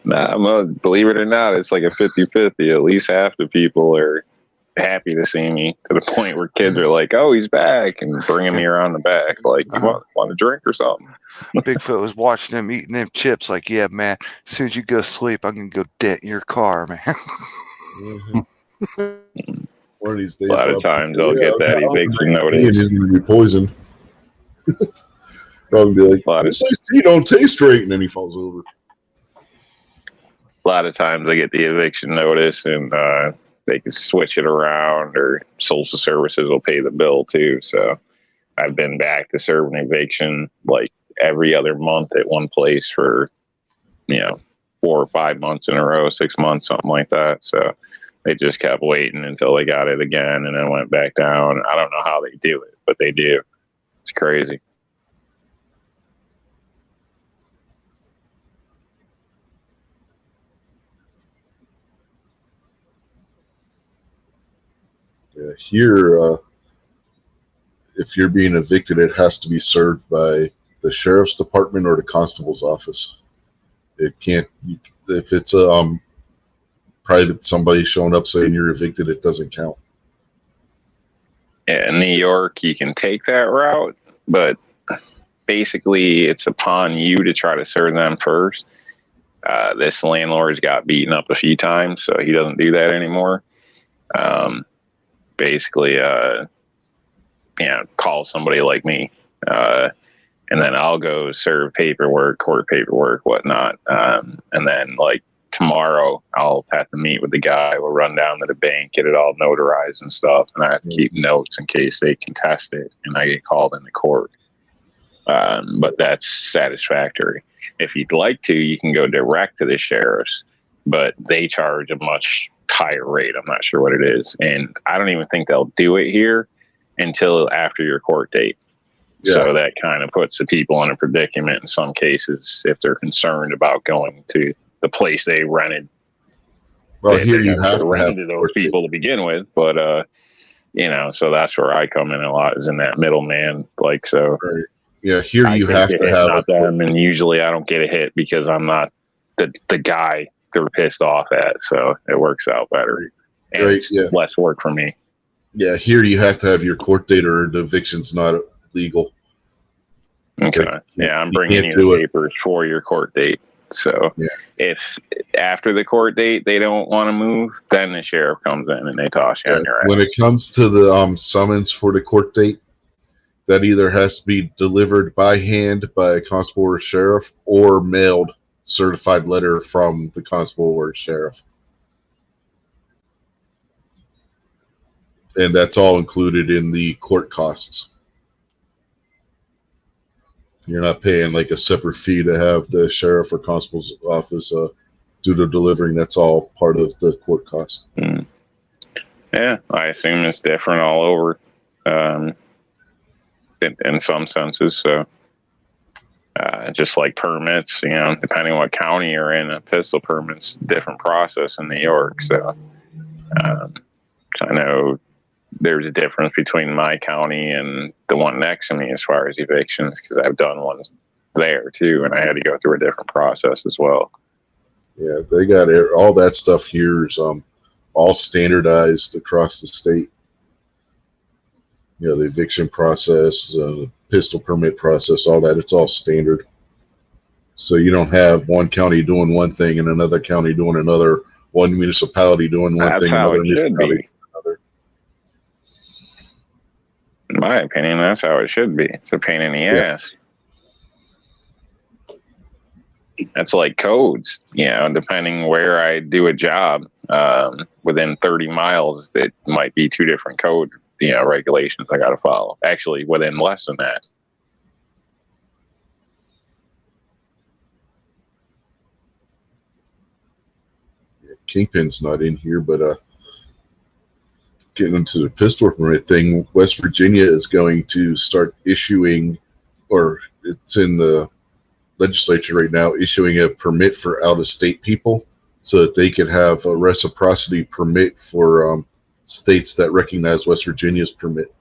Nah, believe it or not, it's like a 50-50. At least half the people are happy to see me, to the point where kids are like, "Oh, he's back," and bringing me around the back, like, "You want a drink or something?" Bigfoot was watching him eating them chips, like, "Yeah, man, as soon as you go sleep, I'm gonna go dent your car, man." One of these days, A lot of Rob- times they'll get that eviction He notice. is going to be poisoned. Rob will be like, A lot of- "This iced tea don't taste right," and then he falls over. A lot of times they get the eviction notice and they can switch it around, or social services will pay the bill too. So I've been back to serve an eviction like every other month at one place for 4 or 5 months in a row, 6 months, something like that. So they just kept waiting until they got it again and then went back down. I don't know how they do it, but they do. It's crazy. Yeah, here, if you're being evicted, it has to be served by the sheriff's department or the constable's office. It can't. If it's a private somebody showing up saying you're evicted, it doesn't count. Yeah, in New York, you can take that route, but basically it's upon you to try to serve them first. This landlord's got beaten up a few times, so he doesn't do that anymore. Basically, call somebody like me, and then I'll go serve paperwork, court paperwork, whatnot. And then, like, tomorrow, I'll have to meet with the guy. We'll run down to the bank, get it all notarized and stuff, and I have to keep notes in case they contest it and I get called into court. But that's satisfactory. If you'd like to, you can go direct to the sheriff's, but they charge a much higher rate. I'm not sure what it is. And I don't even think they'll do it here until after your court date. Yeah. So that kind of puts the people in a predicament in some cases if they're concerned about going to the place they rented. Well, They here you never have to have rented those people to begin with, but so that's where I come in a lot, is in that middleman. Like, so Right. Yeah, here I you take have the to hit, have not them, and usually I don't get a hit because I'm not the guy they're pissed off at, so it works out better. And Right, it's yeah. less work for me. Yeah, here you have to have your court date or the eviction's not legal. Okay. Like, Yeah, I'm you bringing can't you do the it. papers for your court date. So Yeah. if after the court date they don't want to move, then the sheriff comes in and they toss you on your ass. When it comes to the summons for the court date, that either has to be delivered by hand by a constable or sheriff, or mailed certified letter from the constable or sheriff. And that's all included in the court costs. You're not paying like a separate fee to have the sheriff or constable's office do the delivering. That's all part of the court cost. Yeah, I assume it's different all over in some senses. So just like permits, depending on what county you're in, a pistol permit's a different process in New York. So I know there's a difference between my county and the one next to me as far as evictions, because I've done ones there too, and I had to go through a different process as well. Yeah, they got all that stuff here is all standardized across the state. The eviction process, pistol permit process, all that, it's all standard. So you don't have one county doing one thing and another county doing another, one municipality doing one That's thing, how another it should municipality be. In my opinion, that's how it should be. It's a pain in the ass. That's like codes, depending where I do a job, within 30 miles, it might be two different code, regulations I got to follow. Actually, within less than that. Kingpin's not in here, but getting into the pistol permit thing, West Virginia is going to start issuing, or it's in the legislature right now, issuing a permit for out-of-state people so that they could have a reciprocity permit for states that recognize West Virginia's permit.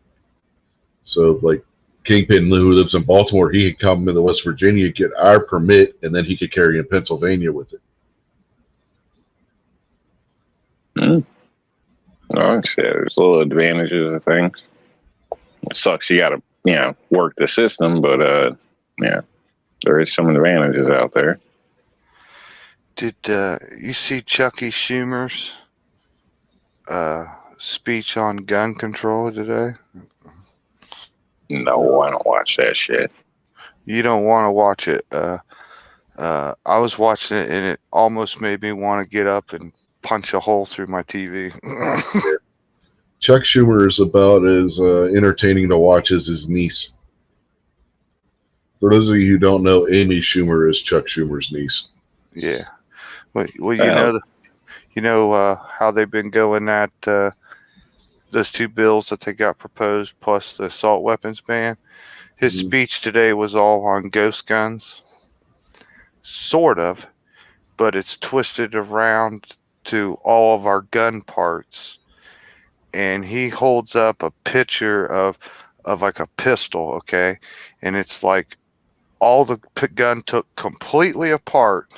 So, like Kingpin, who lives in Baltimore, he could come into West Virginia, get our permit, and then he could carry in Pennsylvania with it. Oh, shit. There's little advantages of things. It sucks. You got to, work the system, but there is some advantages out there. Did you see Chucky Schumer's speech on gun control today? No, I don't watch that shit. You don't want to watch it. I was watching it, and it almost made me want to get up and punch a hole through my TV. Chuck Schumer is about as entertaining to watch as his niece. For those of you who don't know, Amy Schumer is Chuck Schumer's niece. Yeah. Well, you know how they've been going at those two bills that they got proposed, plus the assault weapons ban. His speech today was all on ghost guns, sort of, but it's twisted around to all of our gun parts. And he holds up a picture of like a pistol, okay? And it's like all the gun took completely apart,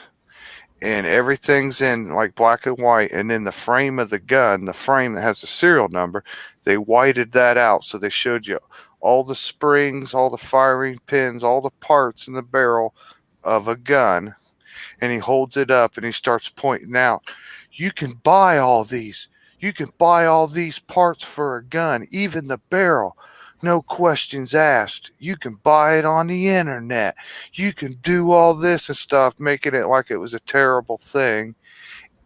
and everything's in like black and white, and then the frame of the gun, the frame that has the serial number, they whited that out, so they showed you all the springs, all the firing pins, all the parts in the barrel of a gun. And he holds it up and he starts pointing out, you can buy all these. You can buy all these parts for a gun, even the barrel. No questions asked. You can buy it on the internet. You can do all this and stuff, making it like it was a terrible thing.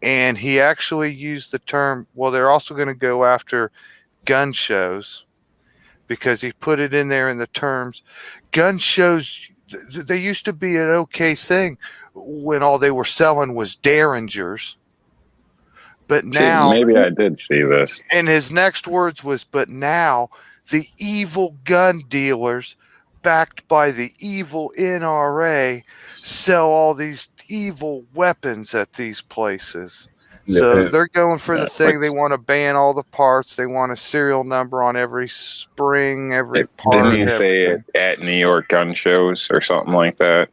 And he actually used the term, well, they're also going to go after gun shows, because he put it in there in the terms. Gun shows, they used to be an okay thing when all they were selling was Derringers. But now, maybe I did see this. And his next words was, but now the evil gun dealers backed by the evil NRA sell all these evil weapons at these places. So they're going for the thing. They want to ban all the parts. They want a serial number on every spring, every part. Didn't he say it at New York gun shows or something like that?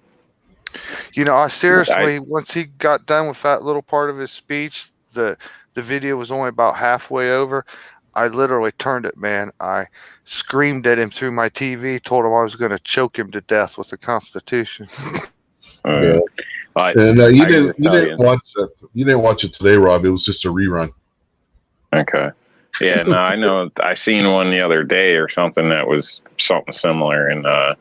I seriously, once he got done with that little part of his speech, the video was only about halfway over. I literally turned it, man. I screamed at him through my TV, told him I was going to choke him to death with the Constitution. Yeah. And you didn't watch that. You didn't watch it today, Rob. It was just a rerun. Okay. Yeah, no, I know. I seen one the other day or something that was something similar, and I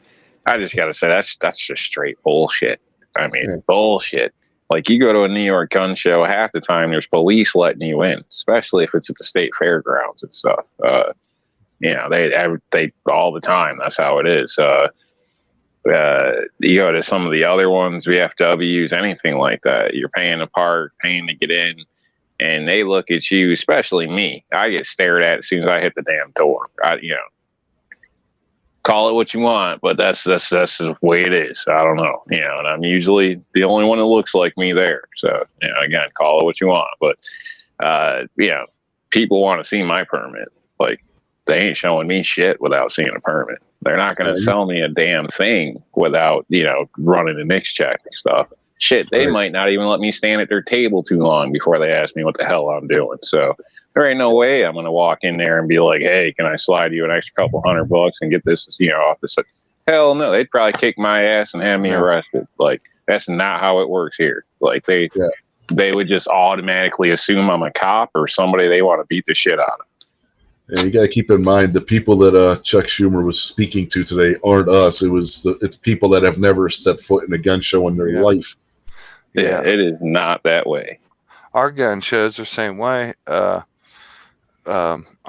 just got to say that's just straight bullshit. I mean, bullshit. Like, you go to a New York gun show, half the time there's police letting you in, especially if it's at the state fairgrounds and stuff. You know, they all the time. That's how it is. You go to some of the other ones, VFWs, anything like that. You're paying to park, paying to get in, and they look at you, especially me. I get stared at as soon as I hit the damn door. You know, call it what you want, but that's the way it is. I don't know, you know, and I'm usually the only one that looks like me there. So, you know, again, call it what you want, but you know, people want to see my permit. Like, they ain't showing me shit without seeing a permit. They're not going to sell me a damn thing without, you know, running a NICS check and stuff. Shit, they might not even let me stand at their table too long before they ask me what the hell I'm doing. So there ain't no way I'm going to walk in there and be like, hey, can I slide you an extra couple $100 and get this, you know, off the side? Hell no, they'd probably kick my ass and have me arrested. Like, that's not how it works here. Like, they would just automatically assume I'm a cop or somebody they want to beat the shit out of. And you got to keep in mind the people that Chuck Schumer was speaking to today aren't us. It's people that have never stepped foot in a gun show in their life. Yeah, it is not that way. Our gun shows the same way. I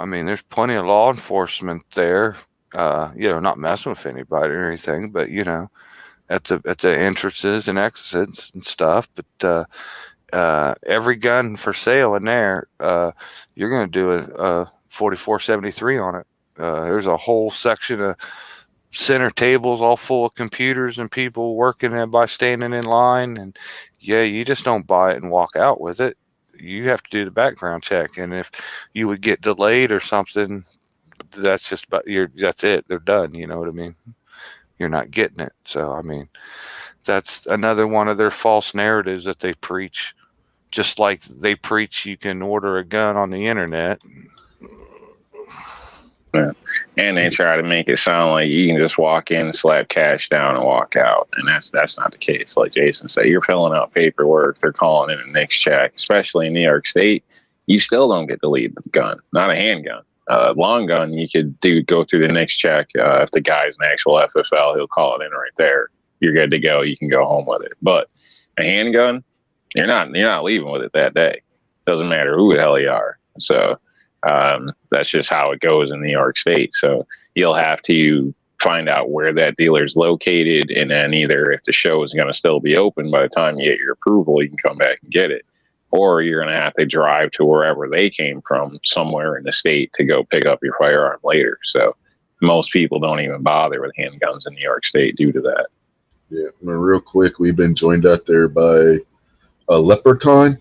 mean, there's plenty of law enforcement there. You know, not messing with anybody or anything, but you know, at the entrances and exits and stuff. But every gun for sale in there, you're going to do a 4473 on it. There's a whole section of center tables all full of computers and people working by standing in line. And yeah, you just don't buy it and walk out with it. You have to do the background check. And if you would get delayed or something, that's just about that's it. They're done. You know what I mean? You're not getting it. So, I mean, that's another one of their false narratives that they preach. Just like they preach you can order a gun on the internet. Yeah. And they try to make it sound like you can just walk in, slap cash down, and walk out. And that's not the case. Like Jason said, you're filling out paperwork. They're calling in a NICS check, especially in New York State. You still don't get to leave the gun, not a handgun. Long gun, you could go through the NICS check. If the guy's an actual FFL, he'll call it in right there. You're good to go. You can go home with it. But a handgun, you're not leaving with it that day. Doesn't matter who the hell you are. So that's just how it goes in New York State. So you'll have to find out where that dealer's located, and then either if the show is going to still be open by the time you get your approval, you can come back and get it, or you're going to have to drive to wherever they came from, somewhere in the state, to go pick up your firearm later. So most people don't even bother with handguns in New York State due to that. Yeah, I mean, real quick, we've been joined out there by a leprechaun,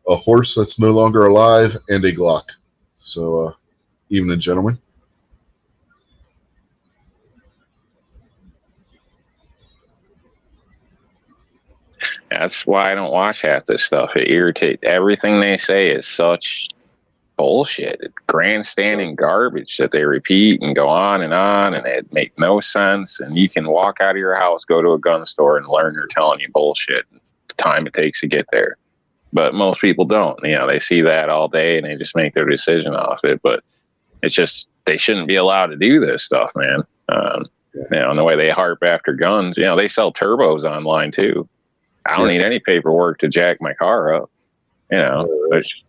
a horse that's no longer alive, and a Glock. So, evening, gentlemen. That's why I don't watch half this stuff. It irritates. Everything they say is such bullshit. It's grandstanding garbage that they repeat and go on, and it makes no sense. And you can walk out of your house, go to a gun store, and learn they're telling you bullshit. The time it takes to get there. But most people don't. You know, they see that all day and they just make their decision off it. But it's just, they shouldn't be allowed to do this stuff, man. You know, and the way they harp after guns, you know, they sell turbos online too. I don't need any paperwork to jack my car up. You know, there's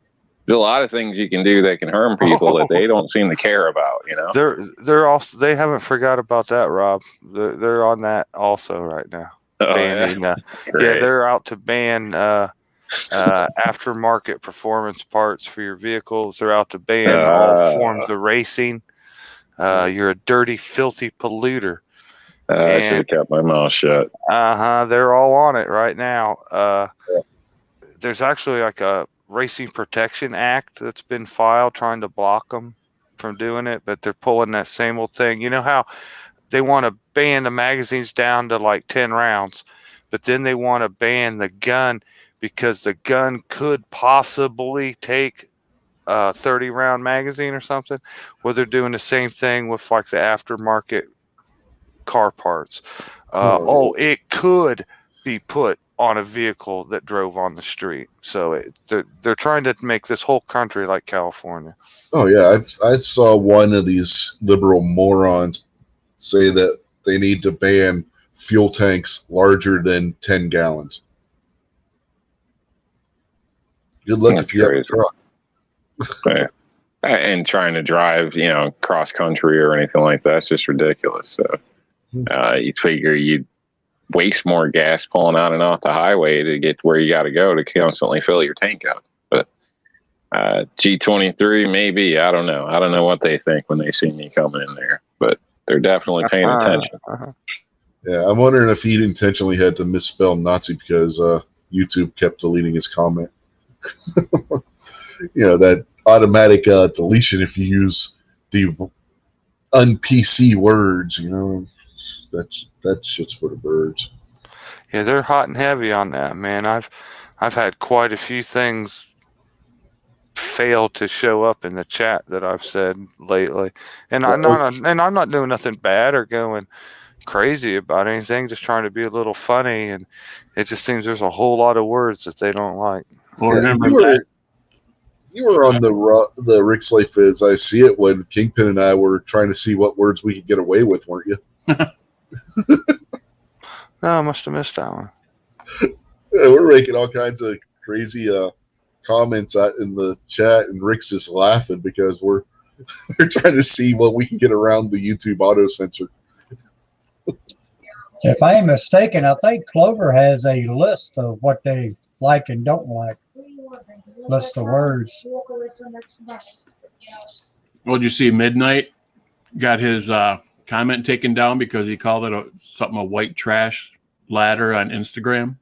a lot of things you can do that can harm people that they don't seem to care about, you know. They're also, they haven't forgot about that, Rob. They're on that also right now. Banning, yeah, they're out to ban aftermarket performance parts for your vehicles. They're out to ban all forms of racing. You're a dirty, filthy polluter. I should have kept my mouth shut. They're all on it right now. There's actually like a Racing Protection Act that's been filed trying to block them from doing it, but they're pulling that same old thing. You know how they want to ban the magazines down to like 10 rounds, but then they want to ban the gun because the gun could possibly take a 30-round magazine or something. Well, they're doing the same thing with like the aftermarket car parts. It could be put on a vehicle that drove on the street. So they're trying to make this whole country like California. Oh yeah, I saw one of these liberal morons say that they need to ban fuel tanks larger than 10 gallons. Good luck That's if you have a crazy. truck. Yeah. And trying to drive, cross country or anything like that, it's just ridiculous. So you figure you'd waste more gas pulling on and off the highway to get where you got to go to constantly fill your tank up. But G23, maybe, I don't know. I don't know what they think when they see me coming in there, but they're definitely paying attention. Yeah, I'm wondering if he intentionally had to misspell Nazi because YouTube kept deleting his comment. That automatic deletion if you use the un-PC words, that shit's for the birds. Yeah, they're hot and heavy on that, man. I've had quite a few things fail to show up in the chat that I've said lately, and I'm not doing nothing bad or going crazy about anything. Just trying to be a little funny, and it just seems there's a whole lot of words that they don't like. Well, remember you were on the Rick Slay Fizz. I see it when Kingpin and I were trying to see what words we could get away with, weren't you? No, I must have missed that one. Yeah, we're making all kinds of crazy comments out in the chat, and Rick's just laughing because we're trying to see what we can get around the YouTube auto censor. If I ain't mistaken, I think Clover has a list of what they like and don't like. List of words. Well, did you see Midnight got his comment taken down because he called it a white trash ladder on Instagram?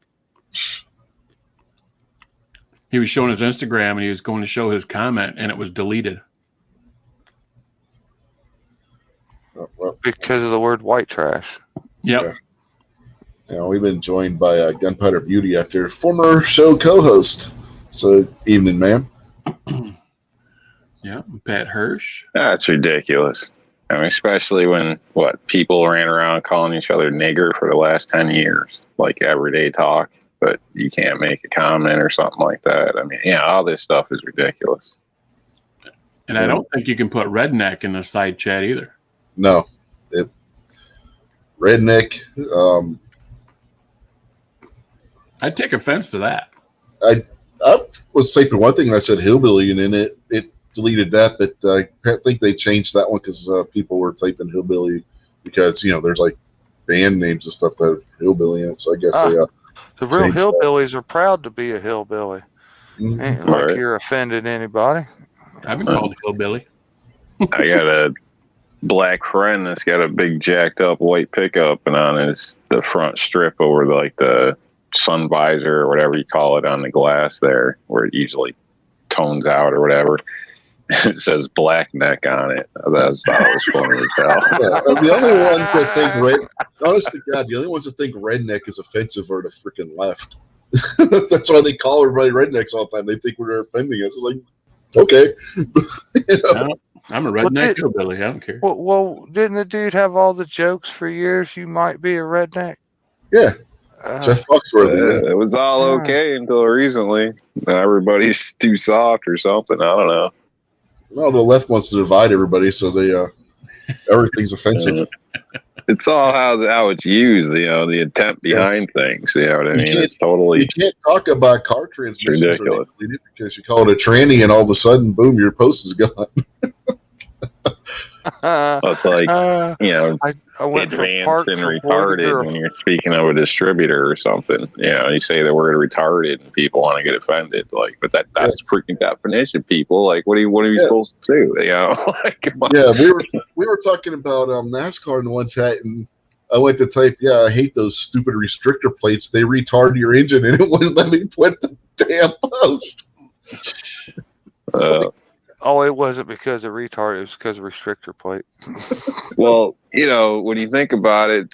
He was showing his Instagram and he was going to show his comment and it was deleted. Because of the word white trash. Yep. Yeah. We've been joined by Gunpowder Beauty after former show co-host. So, evening, ma'am. Yeah, Pat Hirsch. That's ridiculous. I mean, especially when people ran around calling each other nigger for the last 10 years, like everyday talk, but you can't make a comment or something like that. I mean, all this stuff is ridiculous. And I don't think you can put redneck in the side chat either. No. Redneck. I'd take offense to that. I was typing one thing and I said hillbilly, and then it deleted that, but I think they changed that one because people were typing hillbilly because, there's like band names and stuff that are hillbilly in it. So I guess the real hillbillies are proud to be a hillbilly. Mm-hmm. Ain't like you're offended anybody. I've been called hillbilly. I got a black friend that's got a big jacked up white pickup, and on the front strip over the sun visor or whatever you call it on the glass there, where it usually tones out or whatever. It says black neck on it. I thought it was funny as hell. Yeah, the only ones that think honest to God, the only ones that think redneck is offensive are the freaking left. That's why they call everybody rednecks all the time. They think we're offending us. It's like, okay. I'm a redneck hillbilly. I don't care. Well, didn't the dude have all the jokes for years? You might be a redneck. Yeah. Jeff Foxworthy. It was all okay until recently. Everybody's too soft or something. I don't know. No, the left wants to divide everybody, so they everything's offensive. It's all how it's used, the intent behind things. You know what I mean? It's totally. You can't talk about car transmissions ridiculous because you call it a tranny, and all of a sudden, boom, your post is gone. It's like I went advanced and retarded when you're speaking of a distributor or something. You say the word retarded and people want to get offended. But that's freaking definition, people. Like, what are you supposed to do? Come on. Yeah, we were talking about NASCAR in one chat, and I went to type, I hate those stupid restrictor plates. They retard your engine, and it wouldn't let me put the damn post. Oh, it wasn't because of retard. It was because of restrictor plate. Well, when you think about it,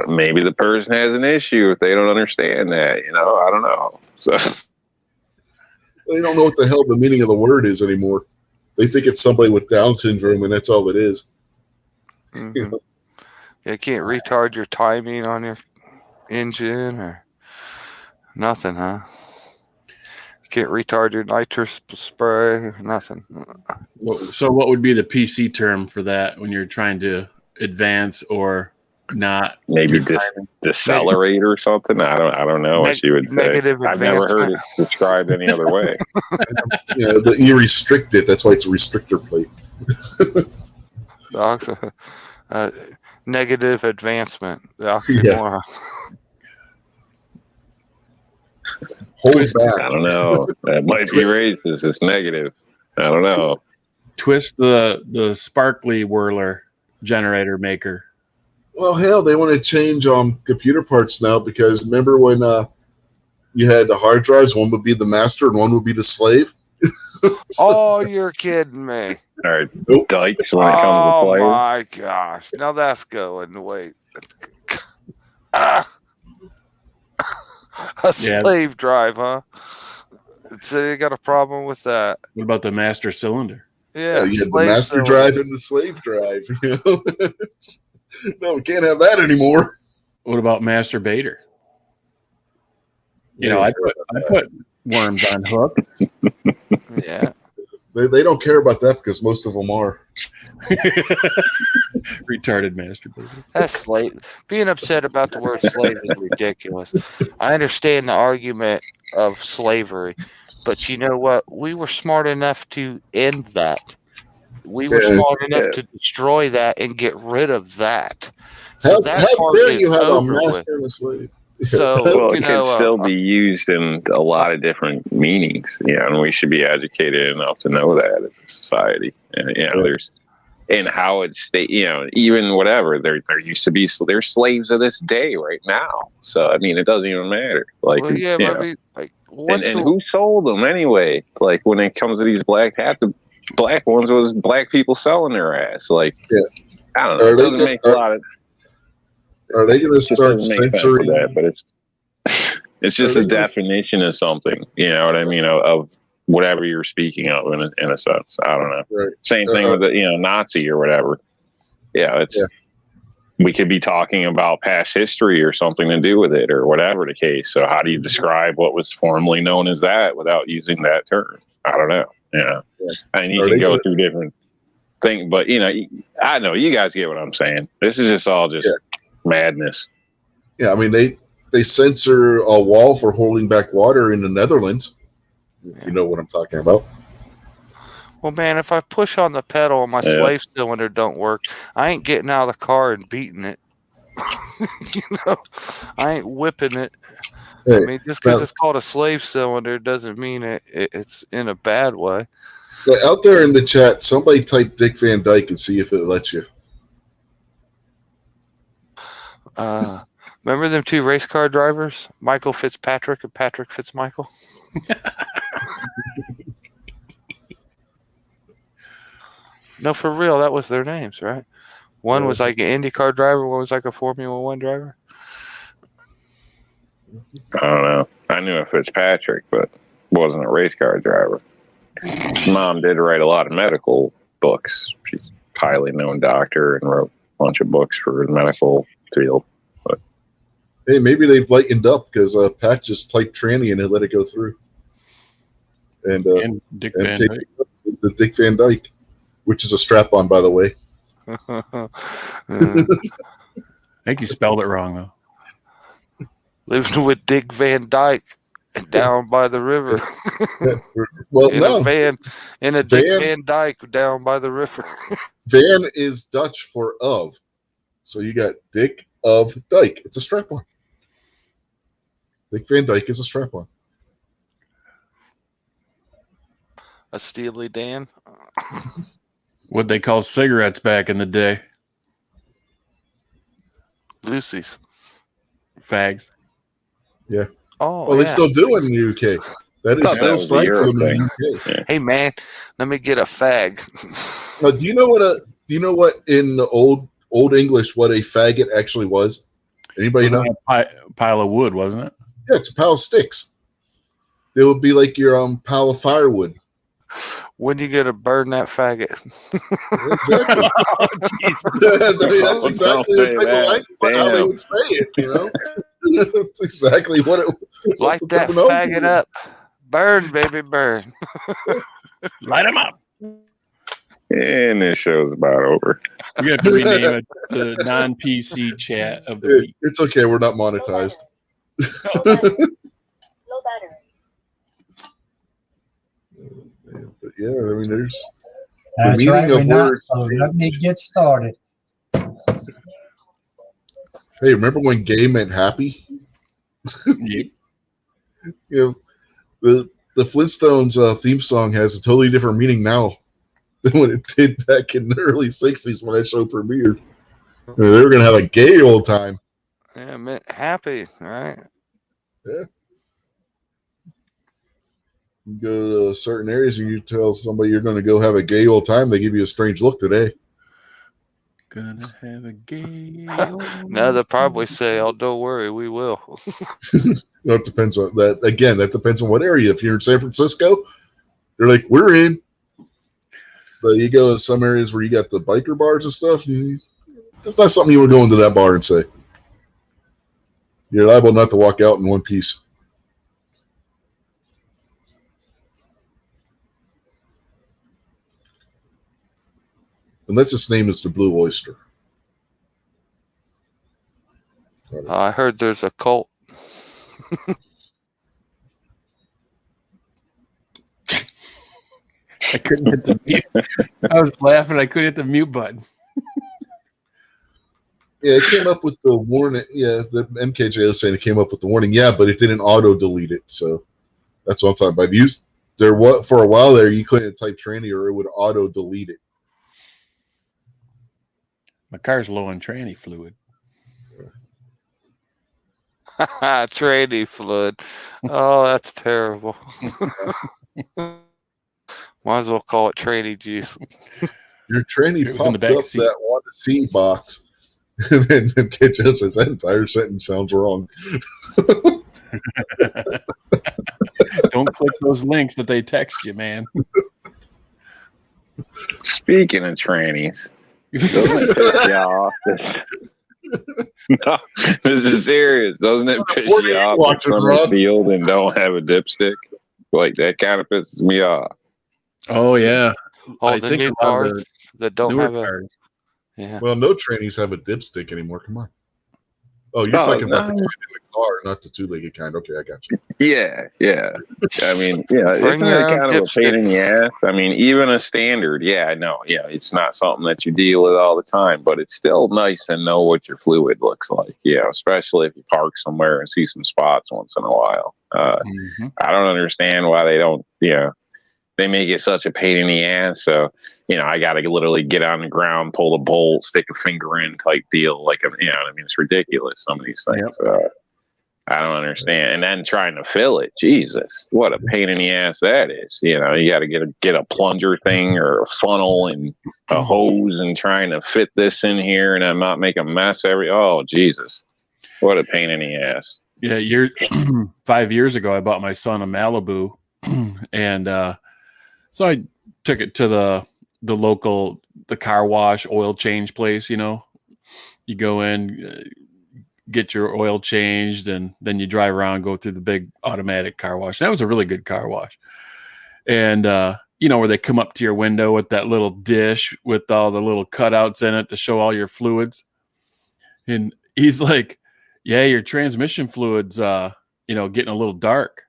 maybe the person has an issue if they don't understand that. I don't know. So they don't know what the hell the meaning of the word is anymore. They think it's somebody with Down syndrome, and that's all it is. Mm-hmm. You can't retard your timing on your engine or nothing, huh? Can't retard your nitrous spray, nothing. So what would be the PC term for that when you're trying to advance or Not maybe decelerate or something. I don't know what you would say. Negative I've never heard advancement. it described any other way. You restrict it. That's why it's a restrictor plate. The negative advancement. The oxymoron. Hold back. I don't know. That might be racist. It's negative. I don't know. Twist the sparkly whirler generator maker. Well, hell, they want to change computer parts now because remember when you had the hard drives? One would be the master and one would be the slave. Oh, you're kidding me. All right, Nope. dykes when it comes to Oh playing. my gosh. Now that's going. Wait. Ah. A Yeah. slave drive, huh? So you got a problem with that? What about the master cylinder? Yeah, You had the slave master cylinder. drive and the slave drive. You know? No, we can't have that anymore. What about masturbator? You know, I put worms on hook. Yeah. They don't care about that because most of them are. Retarded masturbator. That's slave. Being upset about the word slave is ridiculous. I understand the argument of slavery, but you know what? We were smart enough to end that. We were Yeah. smart enough to destroy that and get rid of that. So How that part dare is you have a over with. master and a slave? So Well, you it know, can still be used in a lot of different meanings, and we should be educated enough to know that as a society. And there's and how it's even whatever there used to be. There's slaves of this day right now. So I mean, it doesn't even matter. Like, well, yeah, you but know, what's and the, who sold them anyway? Like when it comes to these half the black ones was black people selling their ass. Like, Yeah. I don't know. Are It they doesn't make a are- lot of. Are they going to It just start doesn't make sense censoring? with that, but it's just Are a they gonna- definition of something. You know what I mean? Of whatever you're speaking of in a sense. I don't know. Right. Same thing with the Nazi or whatever. Yeah, we could be talking about past history or something to do with it or whatever the case. So how do you describe what was formerly known as that without using that term? I don't know. Yeah. I mean, you Are can they go gonna- through different things, but I know you guys get what I'm saying. This is just all just madness. Yeah, I mean they censor a wall for holding back water in the Netherlands. If you know what I'm talking about. well, man, if I push on the pedal and my Yeah. slave cylinder don't work, I ain't getting out of the car and beating it. I ain't whipping it. I Hey, mean, just because now- it's called a slave cylinder doesn't mean it's in a bad way. Out there in the chat, somebody type Dick Van Dyke and see if it lets you. Remember them two race car drivers, Michael Fitzpatrick and Patrick Fitzmichael? No, for real, that was their names, right? One was like an IndyCar driver, one was like a Formula One driver. I don't know. I knew a Fitzpatrick, but wasn't a race car driver. Mom did write a lot of medical books. She's a highly known doctor and wrote a bunch of books for the medical field. Hey, maybe they've lightened up because Pat just typed tranny and they let it go through. And And Dick and Van take Dyke. the Dick Van Dyke, which is a strap-on, by the way. I think you spelled it wrong though. Living with Dick Van Dyke down by the river. Well, in no, a van, in a Dick Van- Van Dyke down by the river. Van is Dutch for of, so you got Dick of Dyke. It's a strap-on. Dick Van Dyke is a strap-on. A Steely Dan. What they call cigarettes back in the day. Lucy's. Fags. Oh, Well, yeah. they still do it in the UK. That is Thought that still was a slang for Europe them in thing. the UK. Hey, man, let me get a fag. Now, do you know what in the old English what a faggot actually was? Anybody know? A pile of wood, wasn't it? Yeah, it's a pile of sticks. It would be like your pile of firewood. When you gonna burn that faggot? Exactly. That's exactly the type of language how they Damn. would say it. You know, that's exactly what it. Light the that terminology faggot is. up. Burn, baby, burn. Light them up. Yeah, And this show's about over. We're gonna have to rename it the non-PC chat of the week. It's okay. We're not monetized. Low battery. But yeah, I mean, there's the That's meaning right. of We're not, words. so let me get started. Hey, remember when gay meant happy? Yep. You know, the Flintstones theme song has a totally different meaning now than when it did back in the early 60s when that show premiered. I mean, they were going to have a gay old time. Yeah, man, happy, right? You go to certain areas and you tell somebody you're going to go have a gay old time, they give you a strange look today. Gonna have a gay. No, they'll probably say, "Oh, don't worry, we will." You know, it depends on that. Again, that depends on what area. If you're in San Francisco, they're like, we're in. But you go to some areas where you got the biker bars and stuff, and it's not something you would go into that bar and say. You're liable not to walk out in one piece. Unless its name is the Blue Oyster. I heard there's a cult. I couldn't hit the mute. I was laughing. I couldn't hit the mute button. Yeah, it came up with the warning. Yeah, the MKJ was saying it came up with the warning. Yeah, but it didn't auto delete it. So that's what I'm talking about. For a while there, you couldn't type tranny or it would auto delete it. My car's low on tranny fluid. Tranny fluid. Oh, that's terrible. Might as well call it tranny juice. Your tranny It was in popped the back up seat. that want to see box. And then MKJ says that entire sentence sounds wrong. Don't click those links that they text you, man. Speaking of trannies, doesn't it piss you off? No, this is serious. Doesn't it piss you off that Watching, some Rod. field and don't have a dipstick? Like, that kind of pisses me off. Oh yeah. Oh, I the think new a lot of cars that don't newer have a. cars. Yeah. Well, no trannies have a dipstick anymore. Come on. Oh, you're talking about the kind in the car, not the two-legged kind. Okay, I got you. Yeah. I mean, yeah, Bring isn't your it own kind of a pain in the dipstick. ass? I mean, even a standard, yeah, no, yeah, it's not something that you deal with all the time, but it's still nice to know what your fluid looks like, especially if you park somewhere and see some spots once in a while. Mhm. I don't understand why they don't, they make it such a pain in the ass. So, I got to literally get on the ground, pull the bolt, stick a finger in type deal. Like, I mean, it's ridiculous, some of these things. I don't understand. And then trying to fill it, Jesus, what a pain in the ass that is. You got to get a plunger thing or a funnel and a hose and trying to fit this in here and I'm not make a mess oh, Jesus, what a pain in the ass. Yeah, 5 years ago, I bought my son a Malibu, and so I took it to the local car wash oil change place. You go in, get your oil changed, and then you drive around, go through the big automatic car wash. And that was a really good car wash. And where they come up to your window with that little dish with all the little cutouts in it to show all your fluids. And he's like, "Yeah, your transmission fluid's getting a little dark."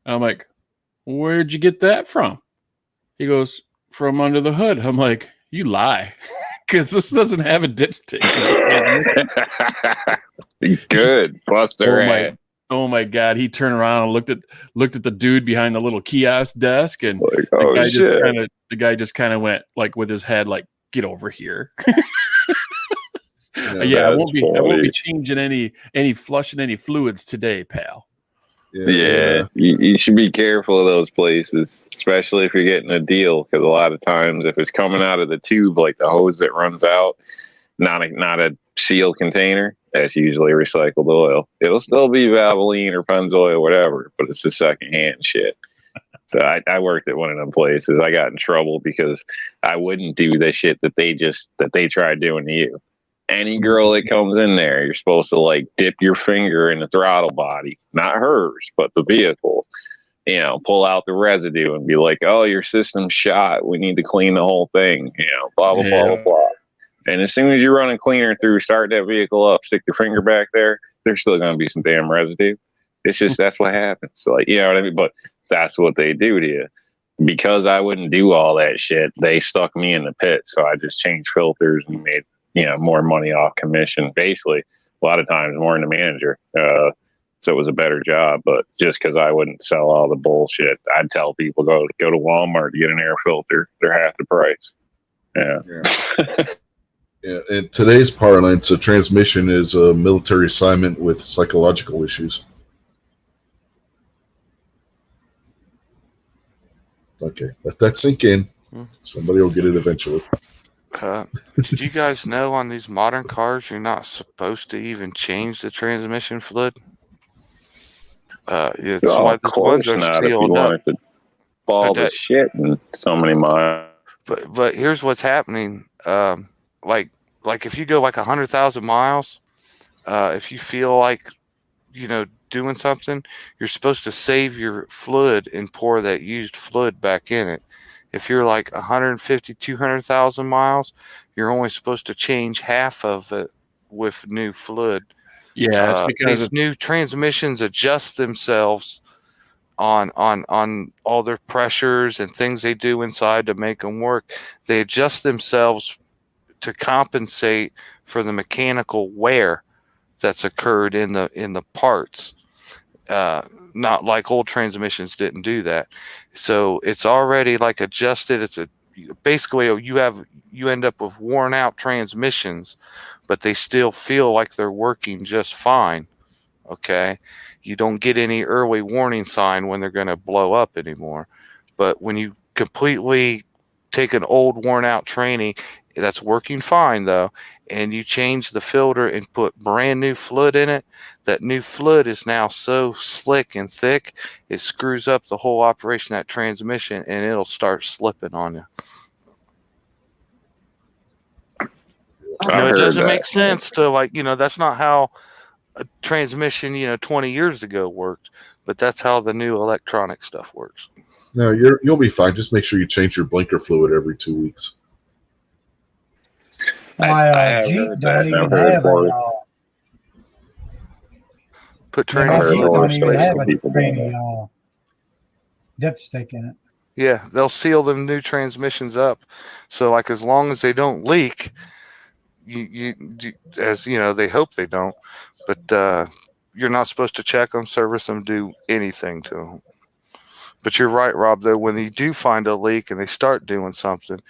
And I'm like, "Where'd you get that from?" He goes, "From under the hood." I'm like, "You lie." Because this doesn't have a dipstick. Good. Buster. Oh my God. He turned around and looked at the dude behind the little kiosk desk, and Like, oh, the guy just kind of went like with his head like, "Get over here." Yeah, I won't be changing any flushing any fluids today, pal. Yeah. You should be careful of those places, especially if you're getting a deal, because a lot of times if it's coming out of the tube, like the hose that runs out, not a sealed container, that's usually recycled oil. It'll still be Valvoline or Pennzoil, whatever, but it's the secondhand shit. So I worked at one of them places. I got in trouble because I wouldn't do the shit that they tried doing to you. Any girl that comes in there, you're supposed to like dip your finger in the throttle body, not hers, but the vehicle's, pull out the residue and be like, oh, your system's shot. We need to clean the whole thing, blah, blah, blah, blah, blah. And as soon as you run a cleaner through, start that vehicle up, stick your finger back there, there's still going to be some damn residue. It's just, that's what happens. So, like, you know what I mean? But that's what they do to you. Because I wouldn't do all that shit, they stuck me in the pit. So I just changed filters and made, more money off commission. Basically, a lot of times more than the manager. So it was a better job. But just because I wouldn't sell all the bullshit, I'd tell people, go to Walmart to get an air filter. They're half the price. Yeah. Yeah, in today's parlance, a transmission is a military assignment with psychological issues. Okay, let that sink in. Somebody will get it eventually. Did you guys know on these modern cars you're not supposed to even change the transmission fluid? It's why these ones are sealed up. To ball the shit in so many miles. But here's what's happening. Like if you go like 100,000 miles, if you feel like doing something, you're supposed to save your fluid and pour that used fluid back in it. If you're like 150, 200,000 miles, you're only supposed to change half of it with new fluid. Yeah, it's because these new transmissions adjust themselves on all their pressures and things they do inside to make them work. They adjust themselves to compensate for the mechanical wear that's occurred in the parts. Not like old transmissions didn't do that. So it's already like adjusted. It's basically you end up with worn out transmissions, but they still feel like they're working just fine. Okay. You don't get any early warning sign when they're going to blow up anymore. But when you completely take an old worn out tranny that's working fine though, and you change the filter and put brand new fluid in it, that new fluid is now so slick and thick, it screws up the whole operation of that transmission and it'll start slipping on you. It doesn't make sense to that's not how a transmission, 20 years ago worked, but that's how the new electronic stuff works. No, you'll be fine. Just make sure you change your blinker fluid every 2 weeks. My Jeep don't even have Put my tranny Jeep fluid. don't even have a tranny dipstick in it. Yeah, they'll seal them new transmissions up. So like as long as they don't leak, you as they hope they don't, but you're not supposed to check them, service them, do anything to them. But you're right, Rob, though, when you do find a leak and they start doing something,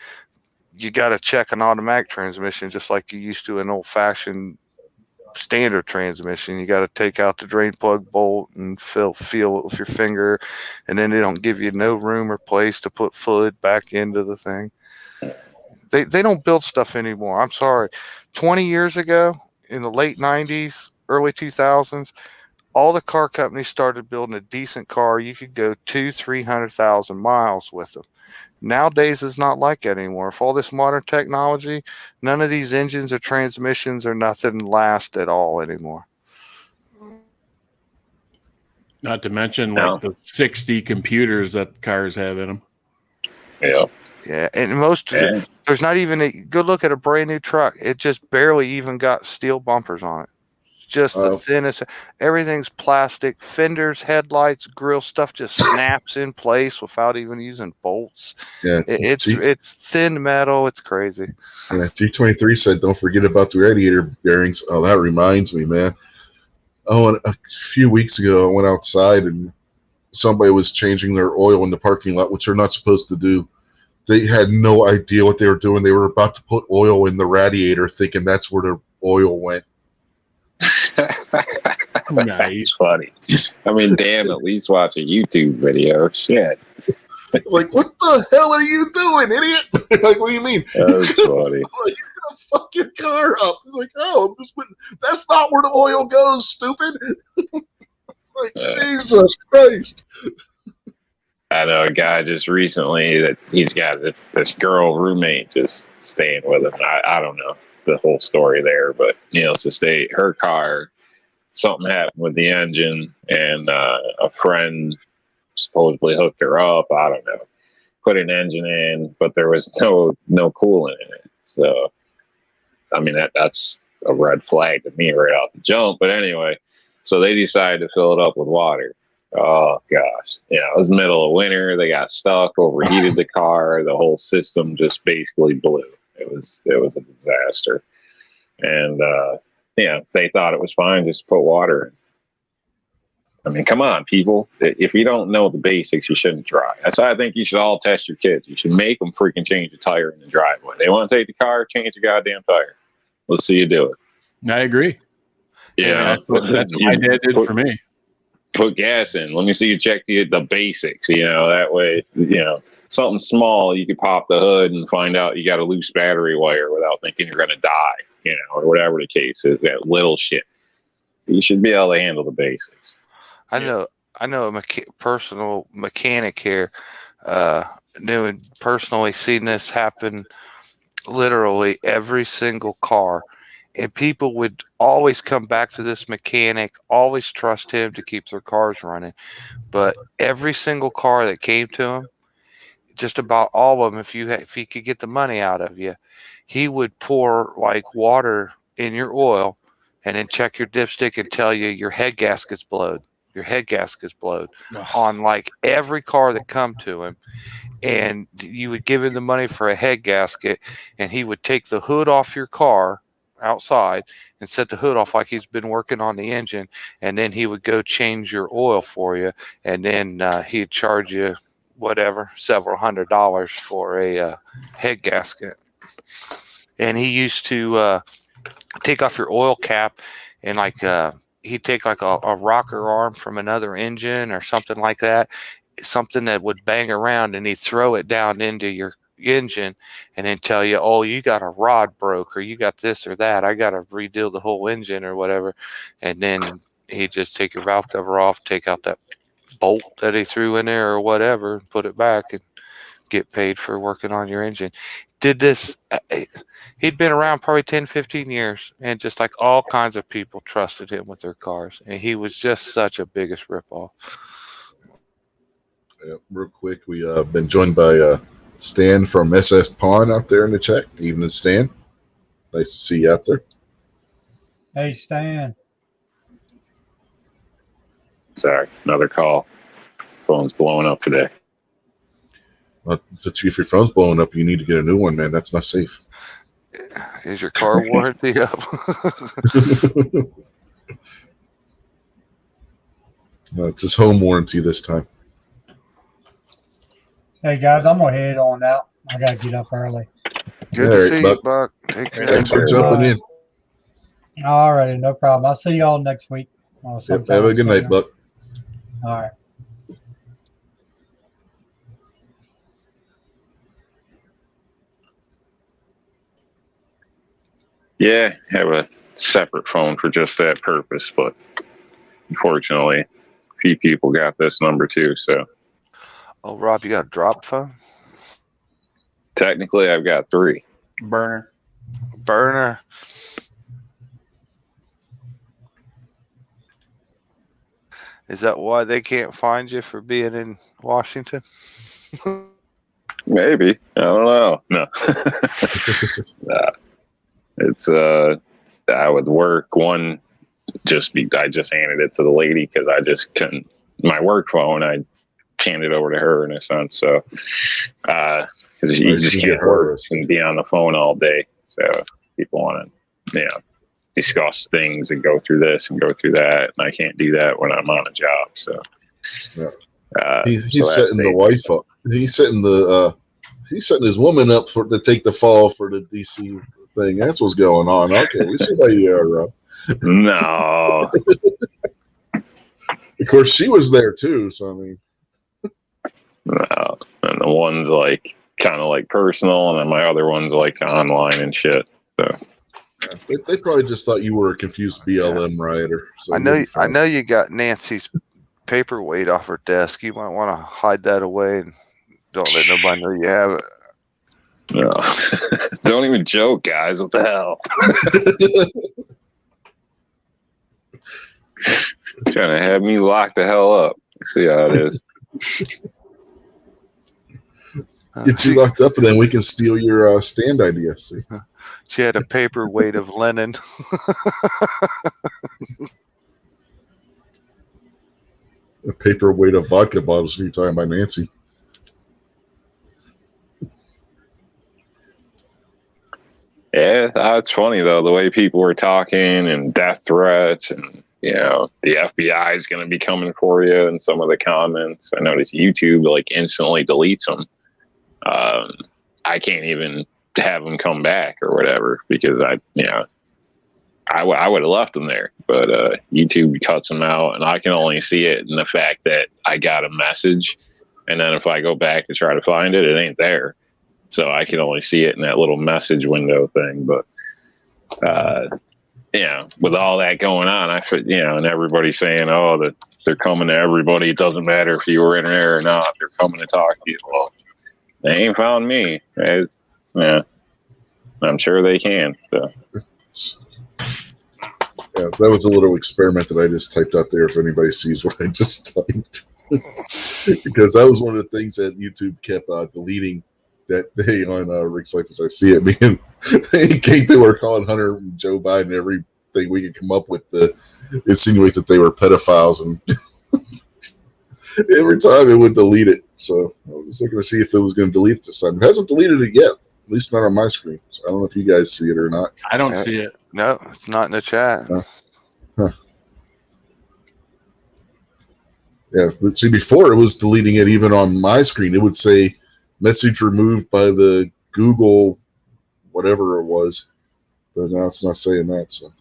you got to check an automatic transmission just like you used to an old-fashioned standard transmission. You got to take out the drain plug bolt and feel it with your finger, and then they don't give you no room or place to put fluid back into the thing. They don't build stuff anymore. I'm sorry. 20 years ago, in the late 90s, early 2000s, all the car companies started building a decent car. You could go 200,000-300,000 miles with them. Nowadays, it's not like that anymore. With all this modern technology, none of these engines or transmissions or nothing last at all anymore. Not to mention the 60 computers that cars have in them. Yeah. Yeah, and there's not even a good look at a brand new truck. It just barely even got steel bumpers on it. Just the thinnest. Everything's plastic. Fenders, headlights, grill stuff just snaps in place without even using bolts. Yeah, it's thin metal. It's crazy. Yeah, G23 said, "Don't forget about the radiator bearings." Oh, that reminds me, man. Oh, a few weeks ago, I went outside and somebody was changing their oil in the parking lot, which they're not supposed to do. They had no idea what they were doing. They were about to put oil in the radiator, thinking that's where the oil went. Nice. Funny. I mean, damn, at least watch a YouTube video. Shit. Like, what the hell are you doing, idiot? Like, what do you mean? That's funny. Like, you're gonna fuck your car up. Like, oh, that's not where the oil goes, stupid. Like, Jesus Christ. I know a guy just recently that he's got this girl roommate just staying with him. I don't know the whole story there, but needless to say, her car, something happened with the engine, and a friend supposedly hooked her up. I don't know. Put an engine in, but there was no coolant in it. So, I mean, that's a red flag to me right off the jump. But anyway, so they decided to fill it up with water. Oh gosh, it was middle of winter. They got stuck, overheated the car. The whole system just basically blew. It was a disaster. And they thought it was fine, just put water in. I mean, come on, people. If you don't know the basics, you shouldn't try. That's why I think you should all test your kids. You should make them freaking change a tire in the driveway. They want to take the car, change the goddamn tire. Let's see you do it. I agree. Yeah, that's what my dad did for me. Put gas in. Let me see you check the basics. That way, something small, you could pop the hood and find out you got a loose battery wire without thinking you're going to die, or whatever the case is. That little shit. You should be able to handle the basics. I know a personal mechanic here, knew and personally seen this happen literally every single car. And people would always come back to this mechanic, always trust him to keep their cars running. But every single car that came to him, just about all of them, if he could get the money out of you, he would pour like water in your oil and then check your dipstick and tell you your head gasket's blowed. Your head gasket's blowed on like every car that come to him. And you would give him the money for a head gasket, and he would take the hood off your car outside and set the hood off like he's been working on the engine, and then he would go change your oil for you, and then he'd charge you whatever, several $100s for a head gasket. And he used to take off your oil cap and he'd take like a rocker arm from another engine or something like that, something that would bang around, and he'd throw it down into your engine and then tell you, oh, you got a rod broke, or you got this or that. I got to redo the whole engine or whatever. And then he'd just take your valve cover off, take out that bolt that he threw in there or whatever, and put it back and get paid for working on your engine. Did this, he'd been around probably 10, 15 years, and just like all kinds of people trusted him with their cars. And he was just such a biggest ripoff. Yeah, real quick, we been joined by Stan from SS Pawn out there in the chat. Evening, Stan. Nice to see you out there. Hey, Stan. Sorry, another call. Phone's blowing up today. Well, if your phone's blowing up, you need to get a new one, man. That's not safe. Is your car warranty up? It's his home warranty this time. Hey, guys, I'm going to head on out. I got to get up early. Good to see you, Buck. Take care. Thanks for jumping in. All righty, no problem. I'll see y'all next week. Yep, have a good night, Buck. All right. Yeah, have a separate phone for just that purpose, but unfortunately, a few people got this number too. So, oh, Rob, you got a drop phone? Technically, I've got 3. Burner. Is that why they can't find you for being in Washington? Maybe. I don't know. No. It's I would work one. I just handed it to the lady because I just couldn't. My work phone, I handed over to her in a sense. So, because you just can't work and be on the phone all day. So people want to, discuss things and go through this and go through that, and I can't do that when I'm on a job. So, he's setting the wife up. He's setting his woman up to take the fall for the DC thing. That's what's going on. Okay, we see how you are, Rob. No. Of course, she was there too. So I mean, no. And the one's like kind of like personal, and then my other one's like online and shit. So they probably just thought you were a confused BLM rioter. So I know you got Nancy's paperweight off her desk. You might want to hide that away and don't let nobody know you have it. No. Don't even joke, guys. What the hell? Trying to have me lock the hell up. See how it is. Get you locked up, and then we can steal your stand idea. See, She had a paperweight of linen. a paperweight of vodka bottles. If you're talking about Nancy. Yeah, that's funny though, the way people were talking and death threats and the FBI is going to be coming for you and some of the comments. I noticed YouTube like instantly deletes them. I can't even have them come back or whatever because I would have left them there, but YouTube cuts them out, and I can only see it in the fact that I got a message, and then if I go back to try to find it, it ain't there. So I can only see it in that little message window thing. But with all that going on, and everybody saying, "Oh, that they're coming to everybody. It doesn't matter if you were in there or not. They're coming to talk to you." Well, they ain't found me. I'm sure they can. So. Yeah, that was a little experiment that I just typed out there if anybody sees what I just typed. Because that was one of the things that YouTube kept deleting that day on Rick's Life as I See It. Being they were calling Hunter and Joe Biden everything we could come up with to insinuate that they were pedophiles, and every time it would delete it. So I was looking to see if it was going to delete it this time. It hasn't deleted it yet, at least not on my screen. So I don't know if you guys see it or not. I don't see it. No, it's not in the chat. Yeah, but see, before it was deleting it even on my screen. It would say message removed by the Google whatever it was, but now it's not saying that. So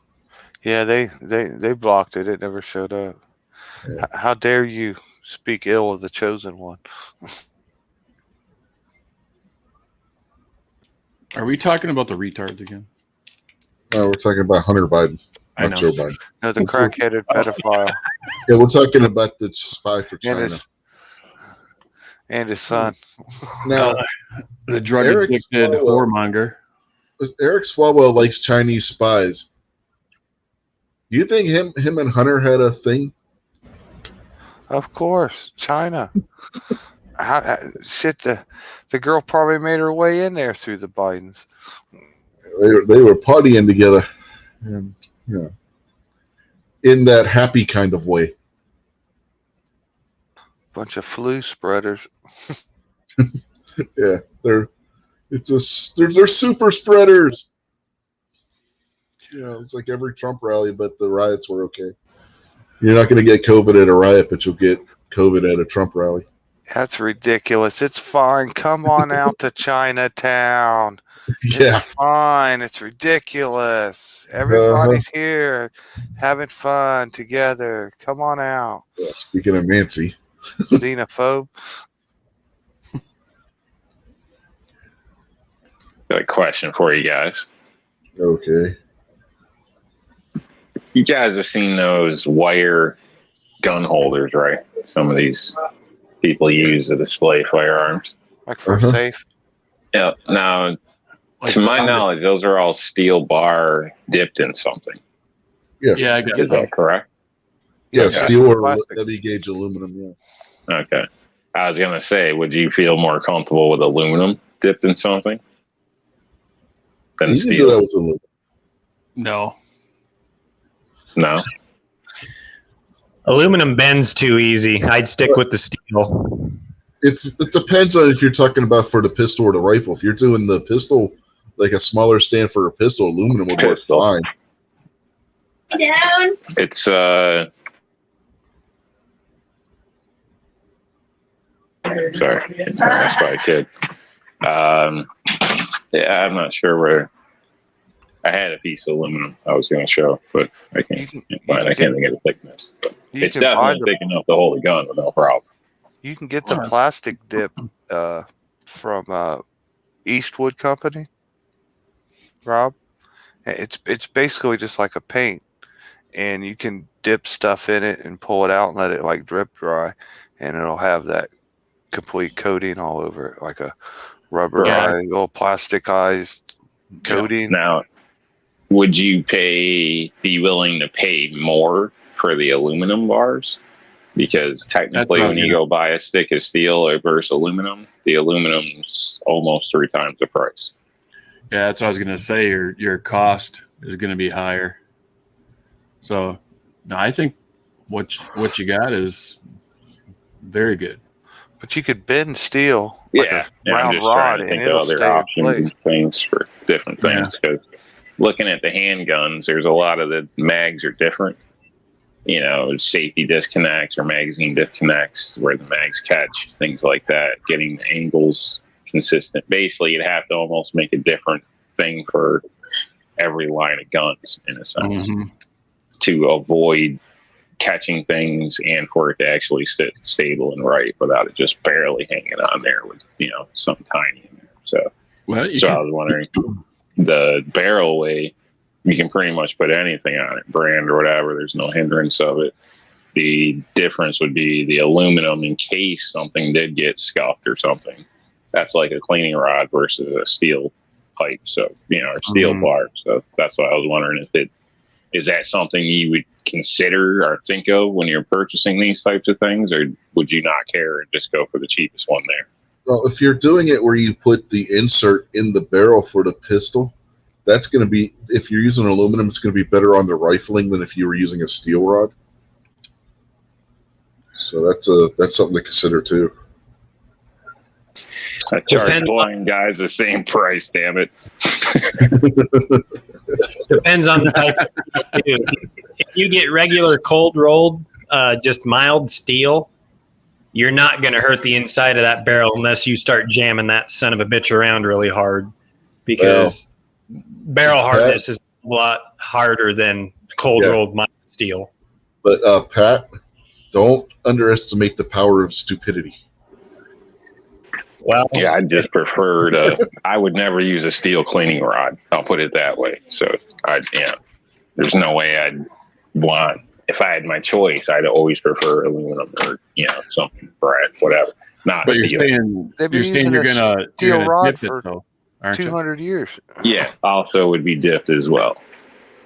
Yeah, they blocked it. It never showed up. Yeah. How dare you speak ill of the chosen one? Are we talking about the retards again? we're talking about Hunter Biden, I not know. Joe Biden. No, the crack-headed pedophile Yeah, we're talking about the spy for China. and his son. Now, The drug Eric addicted Swalwell. whoremonger. Eric Swalwell likes Chinese spies. Do you think him and Hunter had a thing? Of course, China. Shit, the girl probably made her way in there through the Bidens. They were partying together, and in that happy kind of way. Bunch of flu spreaders. Yeah, they're super spreaders. It's like every Trump rally, but the riots were okay. You're not going to get COVID at a riot, but you'll get COVID at a Trump rally. That's ridiculous. It's fine. Come on out to Chinatown. Yeah, It's fine. It's ridiculous. Everybody's here having fun together. Come on out. yeah, speaking of Nancy, Xenophobe. Got a question for you guys. okay. You guys have seen those wire gun holders, right? Some of these people use to display firearms. Like for a safe. Yeah. Now, Like, to my knowledge, those are all steel bar dipped in something. yeah, I got Is that correct? Yeah, steel or Plastic. heavy gauge aluminum. Yeah. Okay. I was going to say, would you feel more comfortable with aluminum dipped in something than You can do steel? that with aluminum. No. No. Aluminum bends too easy. I'd stick with the steel. It depends on if you're talking about for the pistol or the rifle. If you're doing the pistol, like a smaller stand for a pistol, aluminum would work Pistol. fine. Down. It's sorry, that's by a kid. Yeah, I'm not sure where. I had a piece of aluminum I was going to show, but I can't find. I can't get a thickness. But You it's can buy definitely thick enough to hold a gun with no problem. You can get the plastic dip from Eastwood Company, Rob. It's basically just like a paint, and you can dip stuff in it and pull it out and let it like drip dry, and it'll have that complete coating all over it, like a rubberized, little plasticized coating. Now, would you be willing to pay more for the aluminum bars because technically when you go buy a stick of steel versus aluminum, the aluminum's almost 3 times the price. Yeah, that's what I was going to say. Your cost is going to be higher. So, no, I think what you got is very good. But you could bend steel Yeah, with a and I'm round just trying rod to and think of it'll other stay in options place. and things for different things. Because looking at the handguns, there's a lot of the mags are different. You know, safety disconnects or magazine disconnects where the mags catch, things like that. Getting the angles consistent. Basically, you'd have to almost make a different thing for every line of guns in a sense to avoid catching things and for it to actually sit stable and right without it just barely hanging on there with, you know, something tiny in there. So, I was wondering, the barrel way, you can pretty much put anything on it, brand or whatever. There's no hindrance of it. The difference would be the aluminum in case something did get scuffed or something. That's like a cleaning rod versus a steel pipe. So, you know, or steel bar. So that's why I was wondering is that something you would consider or think of when you're purchasing these types of things, or would you not care and just go for the cheapest one there? Well, if you're doing it where you put the insert in the barrel for the pistol, that's going to be, if you're using aluminum, it's going to be better on the rifling than if you were using a steel rod. So that's something to consider too. I charge blind guys the same price, damn it. Depends on the type of steel you do. If you get regular cold rolled, just mild steel, you're not going to hurt the inside of that barrel unless you start jamming that son of a bitch around really hard, because barrel hardness is a lot harder than cold rolled mild steel. But Pat, don't underestimate the power of stupidity. Well, yeah, I just prefer to. I would never use a steel cleaning rod. I'll put it that way. So there's no way I'd want. If I had my choice, I'd always prefer aluminum or something bright, whatever. Not but steel. You're saying you're gonna steel rod dip it, though, aren't 200 years. Yeah, also would be dipped as well,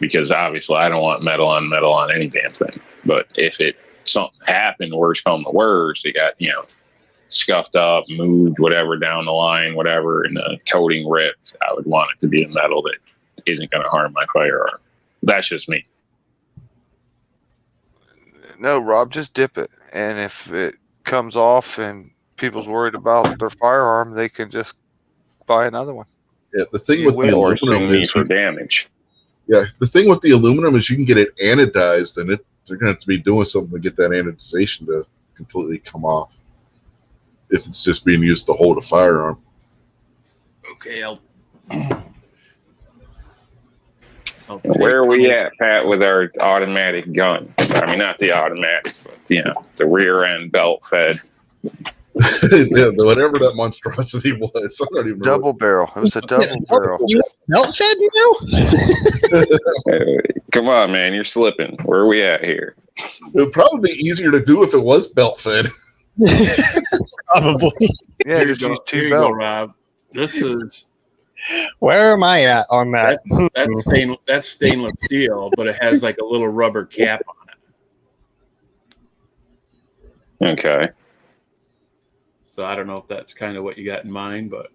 because obviously I don't want metal on any damn thing. But if something happened, worse come to worse, it got scuffed up, moved, whatever down the line, whatever, and the coating ripped, I would want it to be a metal that isn't going to harm my firearm. That's just me. No, Rob, just dip it. And if it comes off and people's worried about their firearm, they can just buy another one. Yeah, the thing with the aluminum is for damage. Yeah, the thing with the aluminum is you can get it anodized, and they're going to have to be doing something to get that anodization to completely come off, if it's just being used to hold a firearm. Okay, Where are we at, Pat, with our automatic gun? I mean, not the automatics, but the rear end belt fed. Whatever that monstrosity was, I don't even double barrel. It was a double barrel. You belt fed now? Come on, man, you're slipping. Where are we at here? It would probably be easier to do if it was belt fed. Probably. Yeah, Here just you use go, two here you go, belts. Rob. This is Where am I at on that? that's stainless steel, but it has like a little rubber cap on it. Okay. So I don't know if that's kind of what you got in mind, but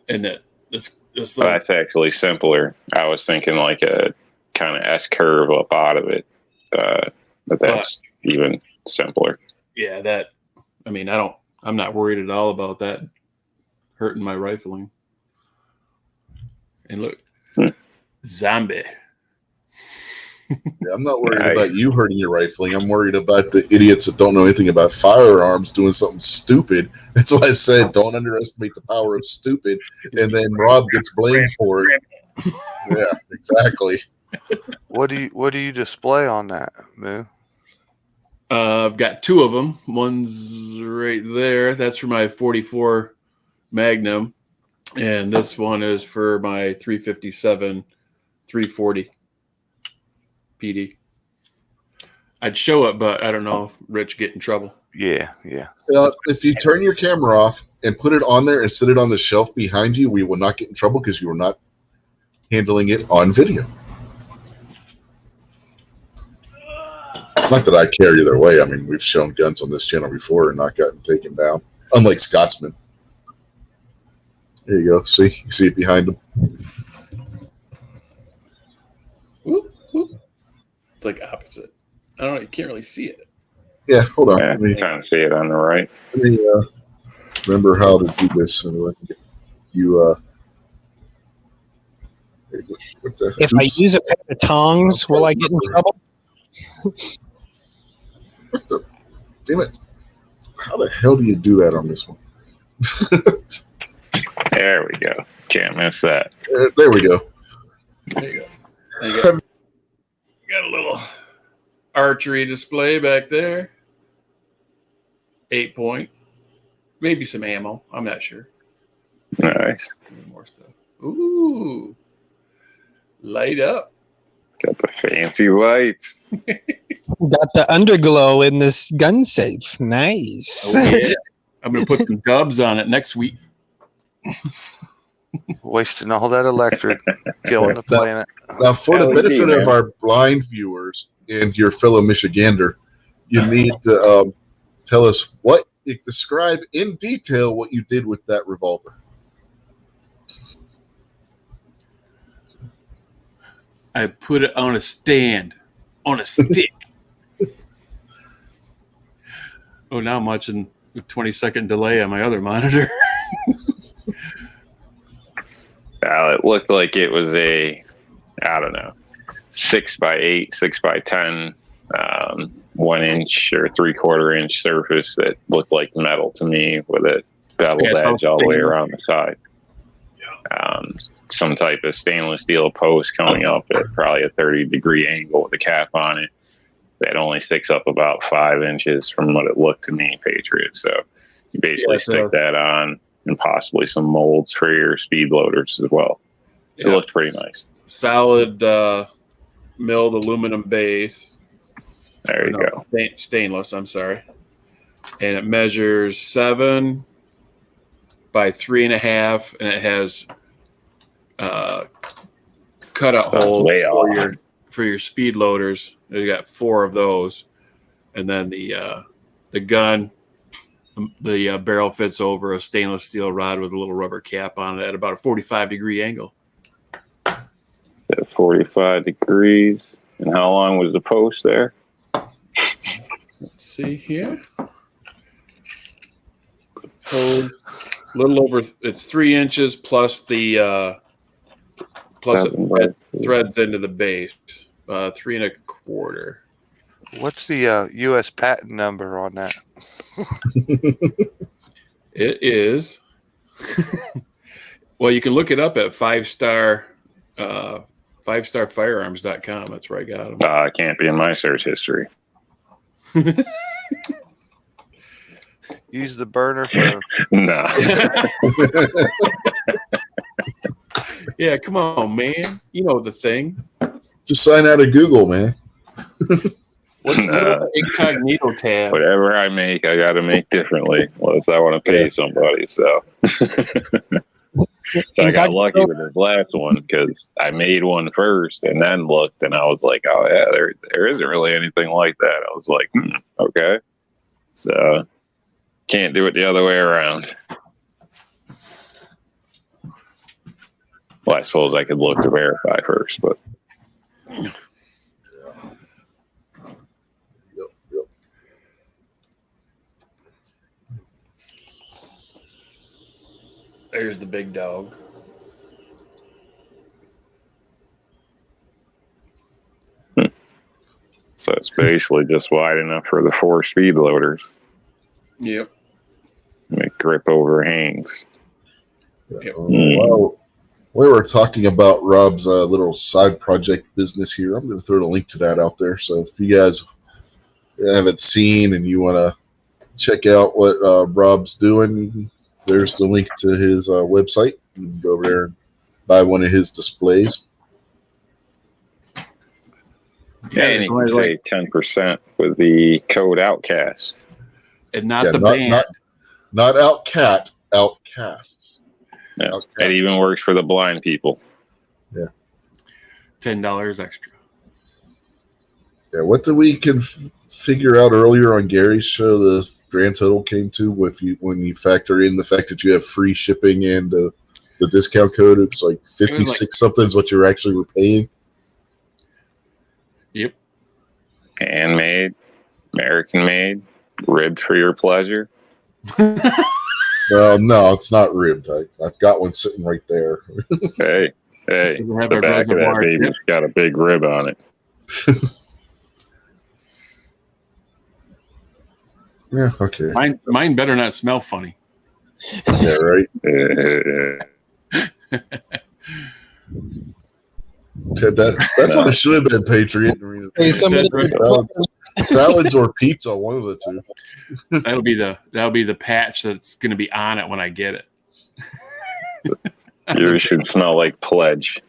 and that this Well, that's actually simpler. I was thinking like a kind of S curve up out of it, but that's even simpler. yeah, I'm not worried at all about that hurting my rifling. And look, zombie. Yeah, I'm not worried about you hurting your rifling. I'm worried about the idiots that don't know anything about firearms doing something stupid. That's why I said don't underestimate the power of stupid, and then Rob gets blamed for it. Yeah, exactly. What do you display on that, Moo? I've got two of them. One's right there. That's for my 44 Magnum, and this one is for my 357 340 PD. I'd show it, but I don't know if Rich get in trouble. Yeah. If you turn your camera off and put it on there and sit it on the shelf behind you, we will not get in trouble because you are not handling it on video. Not that I care either way. I mean, we've shown guns on this channel before and not gotten taken down. Unlike Scotsman. There you go. See? You see it behind him? Whoop, whoop. It's like opposite. I don't know. You can't really see it. Yeah, hold on. Yeah, Let me, kind of see it on the right. remember how to do this. And I can get you, what the If I oops. use a pair of tongs, will I get in trouble? What the? Damn it. How the hell do you do that on this one? There we go. Can't miss that. There we go. There you go. You got a little archery display back there. 8-point. Maybe some ammo. I'm not sure. Nice. More stuff. Ooh. Light up. Got the fancy lights. Got the underglow in this gun safe. Nice. Oh, yeah. I'm going to put some dubs on it next week. Wasting all that electric, killing the planet. Now, for the LED, benefit of man. our blind viewers and your fellow Michigander, you need to tell us describe in detail what you did with that revolver. I put it on a stand, on a stick. Oh, now I'm watching the 20-second delay on my other monitor. It looked like it was a, I don't know, 6x8, 6x10, 1 inch or 3/4 inch surface that looked like metal to me with a beveled Yeah, it's edge all the way stainless. around the side. Some type of stainless steel post coming up at probably a 30-degree angle with a cap on it that only sticks up about 5 inches from what it looked to me, Patriot. So you basically stick that on and possibly some molds for your speed loaders as well. It Yeah. looked pretty nice. Solid milled aluminum base. There you go. Stainless, I'm sorry. And it measures 7 by 3.5, and it has cutout holes way for your speed loaders. You got 4 of those, and then the gun, the barrel fits over a stainless steel rod with a little rubber cap on it at about a 45-degree angle. At 45 degrees. And how long was the post there? Let's see here. A little over. It's 3 inches plus the threads into the base. 3.25. What's the U.S. patent number on that? It is. Well, you can look it up at 5starfirearms.com. That's where I got them. It can't be in my search history. Use the burner phone. No. Yeah, come on, man. You know the thing. Just sign out of Google, man. What's the incognito tab? Whatever I make, I got to make differently, unless I want to pay somebody. So, I got lucky with this last one because I made one first and then looked, and I was like, "Oh yeah, there isn't really anything like that." I was like, "Okay," so can't do it the other way around. Well, I suppose I could look to verify first, but. Yep. There's the big dog. So it's basically just wide enough for the 4 speed loaders. Yep. And it grip overhangs. Yep. Well, we were talking about Rob's little side project business here. I'm going to throw the link to that out there. So if you guys haven't seen and you want to check out what Rob's doing, there's the link to his website. You can go over there and buy one of his displays. Yeah, and you can save 10% with the code Outcast. And not the band. Not Outcat, Outcasts. Yeah, Outcast. it even works for the blind people. Yeah. $10 extra. Yeah, what did we figure out earlier on Gary's show? The grand total came to when you factor in the fact that you have free shipping and the discount code. It was like 56 something is what you actually were paying. Yep. Handmade, American made, ribbed for your pleasure. Well, no, it's not ribbed. I've got one sitting right there. Hey, Doesn't have the a back of that reservoir baby's tip. got a big rib on it. Yeah, okay. Mine better not smell funny. Yeah, right. That's what it should have been, Patriot. Hey, somebody- Salads or pizza, one of the two. That'll be the patch that's going to be on it when I get it. Yours should smell like Pledge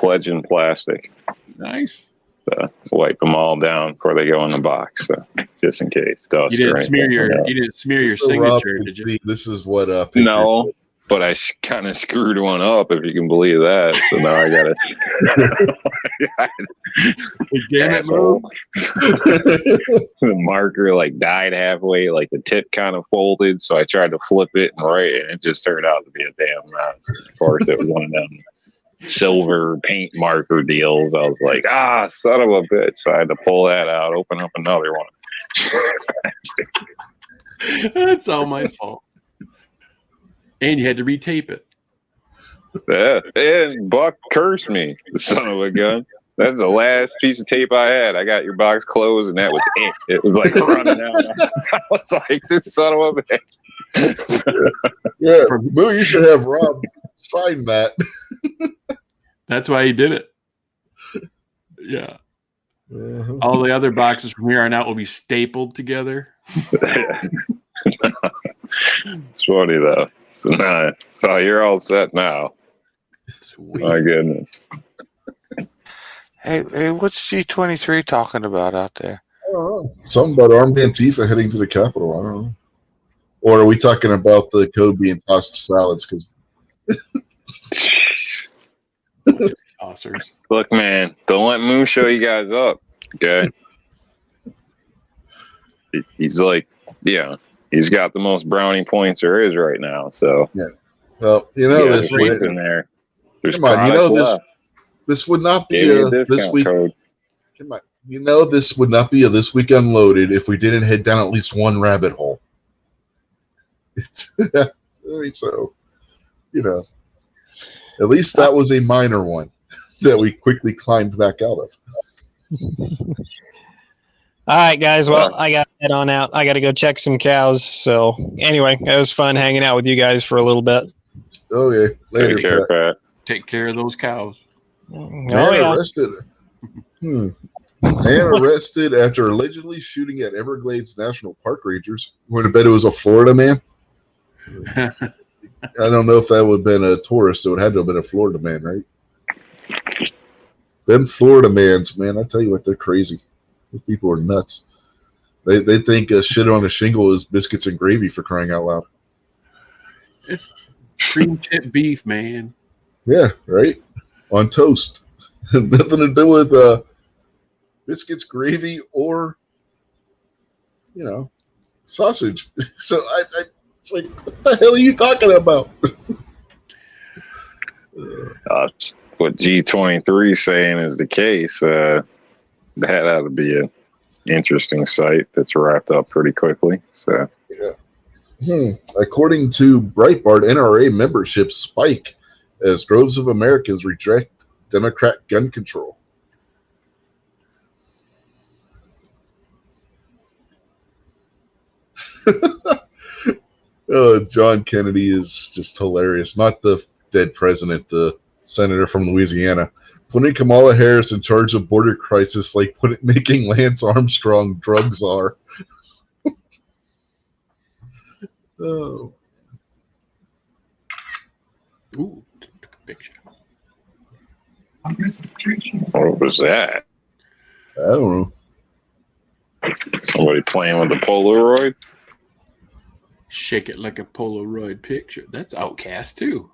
and plastic. Nice. Wipe them all down before they go in the box, so just in case. Dust You didn't or smear anything. your So Rob signature, can did you? see this is what Patriot No, but I kind of screwed one up, if you can believe that. So now I got Damn it, asshole. Mo. The marker like died halfway, like the tip kind of folded. So I tried to flip it and write it, and it just turned out to be a damn mouse. Of course, it was one of them silver paint marker deals. I was like, son of a bitch. So I had to pull that out, open up another one. That's all my fault. And you had to retape it. Yeah, and Buck cursed me, the son of a gun. That's the last piece of tape I had. I got your box closed, and that was it. It was like running out. I was like, this son of a bitch. Yeah, Moo, you should have Rob sign that. That's why he did it. Yeah. Uh-huh. All the other boxes from here on out will be stapled together. It's funny, though. So you're all set now. Sweet. My goodness. Hey, what's G23 talking about out there? I don't know. Something about armed Antifa heading to the Capitol. I don't know. Or are we talking about the code being tossed to salads? Because Tossers. Look, man, don't let Moon show you guys up, okay? He's like, he's got the most brownie points there is right now. So, well, this would in there. There's come on, this would not be a this discount week. code. Come on, this would not be a This Week Unloaded if we didn't head down at least one rabbit hole. I mean, so, at least that was a minor one that we quickly climbed back out of. All right, guys. Well, I got to head on out. I got to go check some cows. So anyway, it was fun hanging out with you guys for a little bit. Okay, later, Take care, Pat. Take care of those cows. Man arrested. Man arrested after allegedly shooting at Everglades National Park rangers. We're going to bet it was a Florida man. I don't know if that would have been a tourist. It would have had to have been a Florida man, right? Them Florida mans, man, I tell you what, they're crazy. Those people are nuts. They think shit on a shingle is biscuits and gravy, for crying out loud. It's cream chip beef, man. Yeah, right? On toast. Nothing to do with biscuits, gravy, or, sausage. So it's like, what the hell are you talking about? What G23 is saying is the case. That ought to be an interesting site that's wrapped up pretty quickly. So, According to Breitbart, NRA membership spike as droves of Americans reject Democrat gun control. John Kennedy is just hilarious. Not the dead president, the senator from Louisiana. Putting Kamala Harris in charge of border crisis like making Lance Armstrong drug czar. Oh. Ooh, took a picture. what was that? I don't know. Somebody playing with the Polaroid? Shake it like a Polaroid picture. That's Outcast too.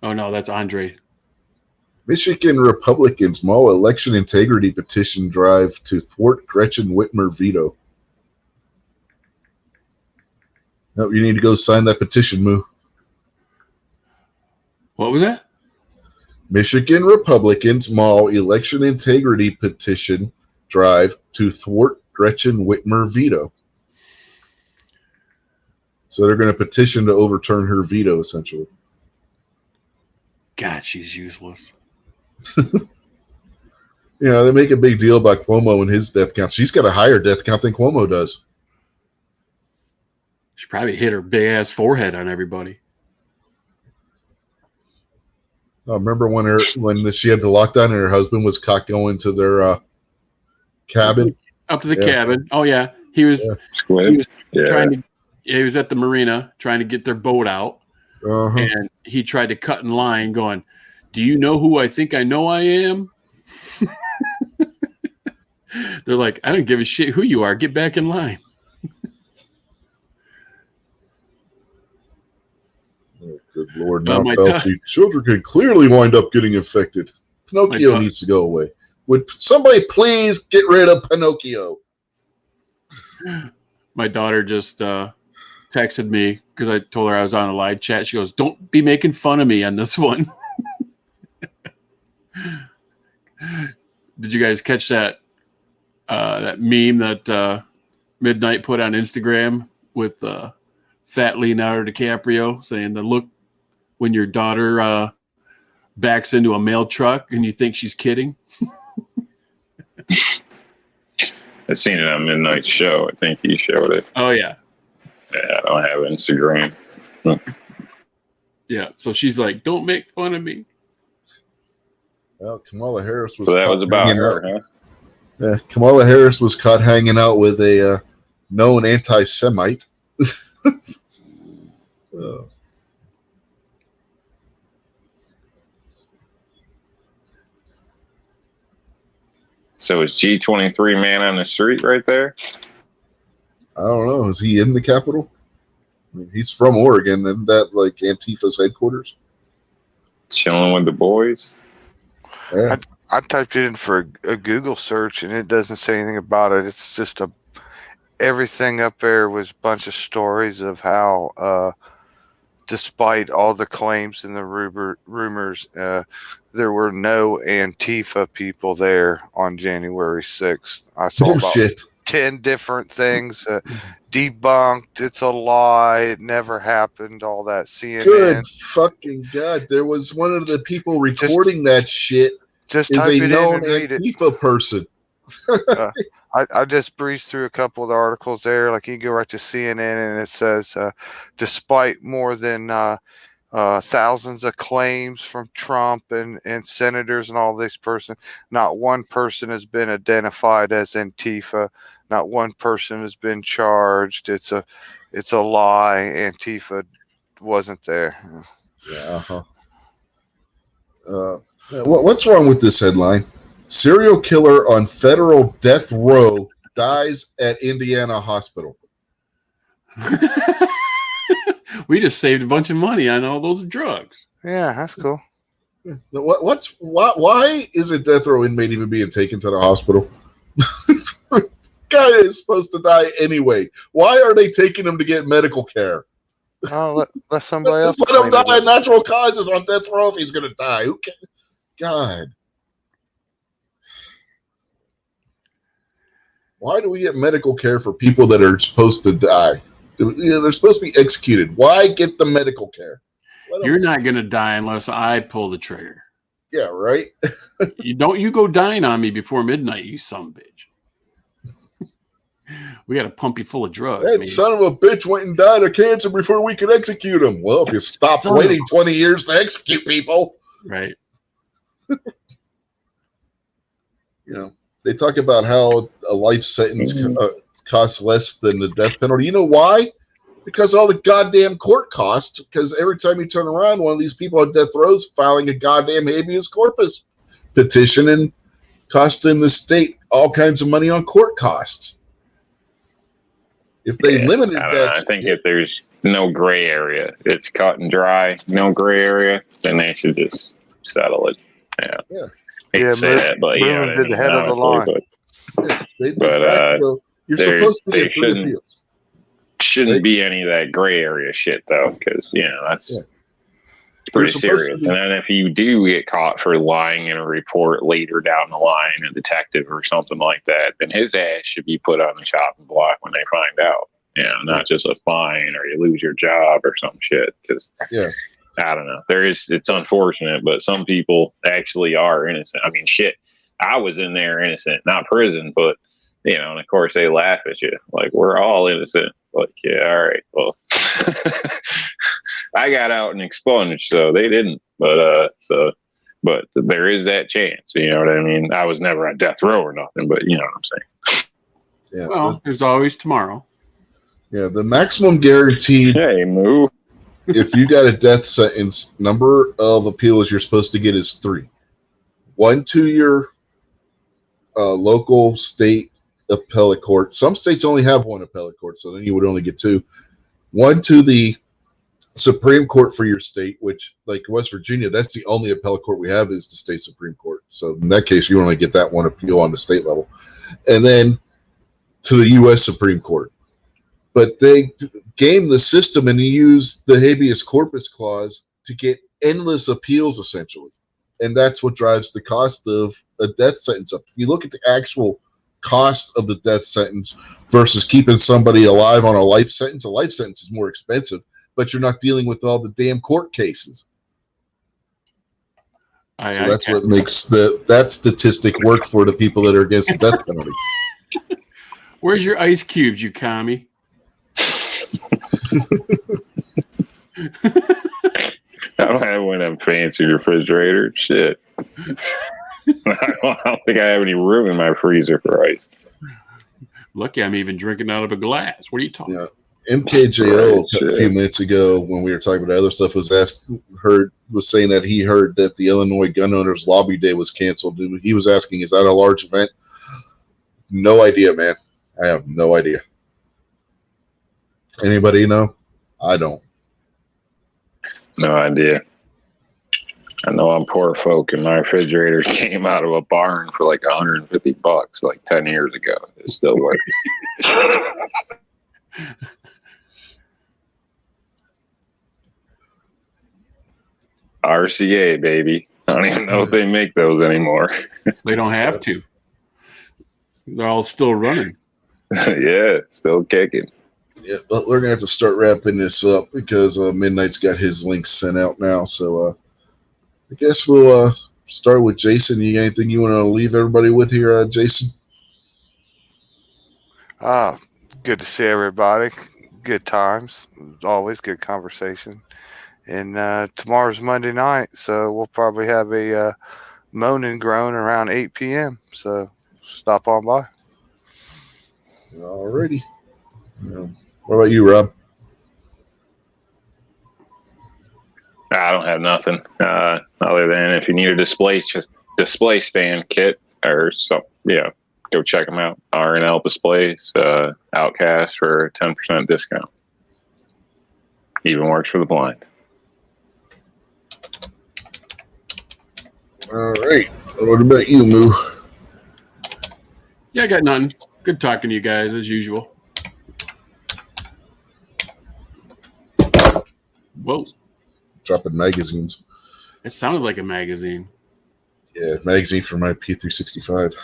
Oh no, that's Andre. Michigan Republicans maul election integrity petition drive to thwart Gretchen Whitmer veto. No, you need to go sign that petition, Moo. What was that? Michigan Republicans maul election integrity petition drive to thwart Gretchen Whitmer veto. So they're going to petition to overturn her veto, essentially. God, she's useless. You know, they make a big deal about Cuomo and his death count. She's got a higher death count than Cuomo does. She probably hit her big ass forehead on everybody. I remember when she had the lockdown and her husband was caught going to their cabin. Up to the cabin. Oh yeah, he was trying to. He was at the marina trying to get their boat out, and he tried to cut in line, going, "Do you know who I think I know I am?" They're like, "I don't give a shit who you are. Get back in line." Oh, good Lord, now Fauci. Children can clearly wind up getting infected. Pinocchio needs to go away. Would somebody please get rid of Pinocchio? My daughter just texted me because I told her I was on a live chat. She goes, "Don't be making fun of me on this one." Did you guys catch that that meme that Midnight put on Instagram with fat Leonardo DiCaprio saying the look when your daughter backs into a mail truck and you think she's kidding? I seen it on Midnight Show. I think he showed it. Oh yeah. Yeah, I don't have Instagram. Yeah, so she's like, "Don't make fun of me." Well, Kamala Harris was. So that was about her, huh? Yeah, Kamala Harris was caught hanging out with a known anti-Semite. So is G23 man on the street right there? I don't know. Is he in the Capitol? I mean, he's from Oregon. Isn't that like Antifa's headquarters? Chilling with the boys? Yeah. I typed it in for a Google search and it doesn't say anything about it. It's just everything up there was a bunch of stories of how, despite all the claims and the rumors, there were no Antifa people there on January 6th. I saw about 10 different things debunked. It's a lie. It never happened. All that CNN. Good fucking God. There was one of the people recording that shit just is type a it in known and read Antifa person. I just breezed through a couple of the articles there. Like you go right to CNN and it says, despite more than thousands of claims from Trump and senators and all this person, not one person has been identified as Antifa. Not one person has been charged. It's a lie. Antifa wasn't there. Yeah. What's wrong with this headline? Serial killer on federal death row dies at Indiana hospital. We just saved a bunch of money on all those drugs. Yeah, that's cool. Why is a death row inmate even being taken to the hospital? Guy is supposed to die anyway. Why are they taking him to get medical care? Oh, let somebody else. Let him die of natural causes on death row if he's going to die. Who cares? God. Why do we get medical care for people that are supposed to die? They're supposed to be executed. Why get the medical care? You're not going to die unless I pull the trigger. Yeah, right? You go dying on me before midnight, you son of a bitch. We got to pump you full of drugs. That son of a bitch went and died of cancer before we could execute him. Well, if you stop waiting 20 years to execute people. Right. They talk about how a life sentence costs less than the death penalty. You know why? Because of all the goddamn court costs. Because every time you turn around, one of these people on death row is filing a goddamn habeas corpus petition and costing the state all kinds of money on court costs. If they limited that, I think if there's no gray area, it's cut and dry, no gray area, then they should just settle it. Yeah. Yeah. Hate Yeah, to say that, but you know moving what I to the mean, head of the honestly, line. Yeah, they de But, facto, you're they- supposed to they get 3 shouldn't- appeals. shouldn't Right. be any of that gray area shit though, because that's Yeah. pretty You're supposed to serious. be- And then if you do get caught for lying in a report later down the line, a detective or something like that, then his ass should be put on the chopping block when they find out. Not just a fine or you lose your job or some shit. Because Yeah. I don't know. It's unfortunate, but some people actually are innocent. I mean, shit. I was in there innocent, not prison, but and of course they laugh at you like we're all innocent. Like, yeah, all right, well, I got out and expunged, so they didn't. But there is that chance. You know what I mean? I was never on death row or nothing, but you know what I'm saying. Yeah. Well, there's always tomorrow. Yeah. The maximum guaranteed, Hey, Moo. if you got a death sentence, number of appeals you're supposed to get is 3. 1 to your local, state appellate court. Some states only have 1 appellate court, so then you would only get 2. 1 to the Supreme Court for your state, which, like West Virginia, that's the only appellate court we have is the state Supreme Court. So in that case, you only get that 1 appeal on the state level. And then to the U.S. Supreme Court. But they game the system and use the habeas corpus clause to get endless appeals, essentially. And that's what drives the cost of a death sentence up. If you look at the actual cost of the death sentence versus keeping somebody alive on a life sentence is more expensive, but you're not dealing with all the damn court cases. So that's what makes that statistic work for the people that are against the death penalty. Where's your ice cubes, you commie? I don't have one of them fancy refrigerators. Shit. I don't think I have any room in my freezer for ice. Lucky I'm even drinking out of a glass. What are you talking about? MKJO a few minutes ago when we were talking about other stuff was saying that he heard that the Illinois Gun Owners Lobby Day was canceled. And he was asking, is that a large event? No idea, man. I have no idea. Anybody know? I don't. No idea. I know I'm poor folk, and my refrigerator came out of a barn for like $150 like 10 years ago. It still works. RCA, baby. I don't even know if they make those anymore. They don't have to. They're all still running. Yeah, still kicking. Yeah, but we're gonna have to start wrapping this up because Midnight's got his links sent out now. So I guess we'll start with Jason. You got anything you want to leave everybody with here, Jason? Good to see everybody. Good times. Always good conversation. And tomorrow's Monday night, so we'll probably have a moan and groan around 8 p.m. So stop on by. Alrighty. What about you, Rob? I don't have nothing other than if you need a display stand kit or something, go check them out. RNL Displays, Outcast for a 10% discount. Even works for the blind. All right. What about you, Moo? Yeah, I got nothing. Good talking to you guys as usual. Whoa. Dropping magazines. It sounded like a magazine. Yeah, magazine for my P365.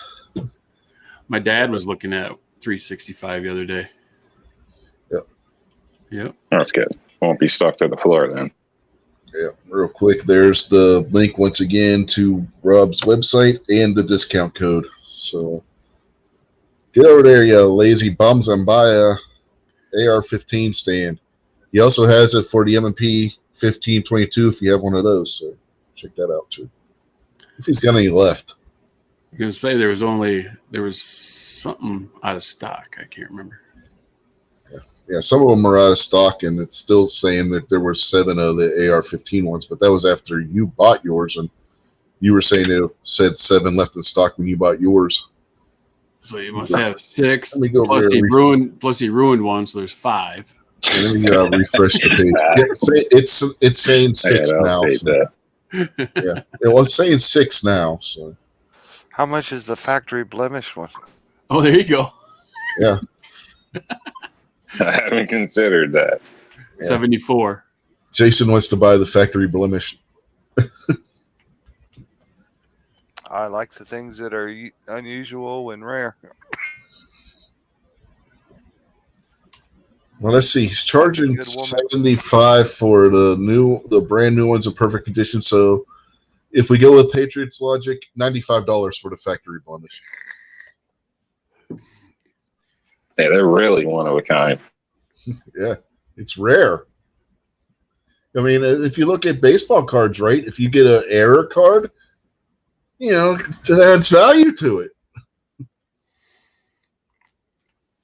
My dad was looking at 365 the other day. Yep. That's good. Won't be stuck to the floor then. Yeah, real quick, there's the link once again to Rob's website and the discount code. So get over there, you lazy bums, and buy a AR-15 stand. He also has it for the M&P 1522 if you have one of those. So check that out too. If he's got any left. I'm going to say there was something out of stock. I can't remember. Yeah, some of them are out of stock, and it's still saying that there were 7 of the AR-15 ones, but that was after you bought yours, and you were saying it said 7 left in stock when you bought yours. So you must have 6. Let me go plus over he there ruined. He ruined one, so there's 5. Let me refresh the page. Yeah, it's saying 6 now. So Yeah. Well, it's saying 6 now. So How much is the factory blemish one? Oh, there you go. yeah. I haven't considered that. Yeah. 74. Jason wants to buy the factory blemish. I like the things that are unusual and rare. Well, let's see. He's charging Good woman. $75 for the brand new ones in perfect condition. So if we go with Patriots logic, $95 for the factory blemish. Yeah, they're really one of a kind. Yeah, it's rare. I mean, if you look at baseball cards, right? If you get an error card, it adds value to it.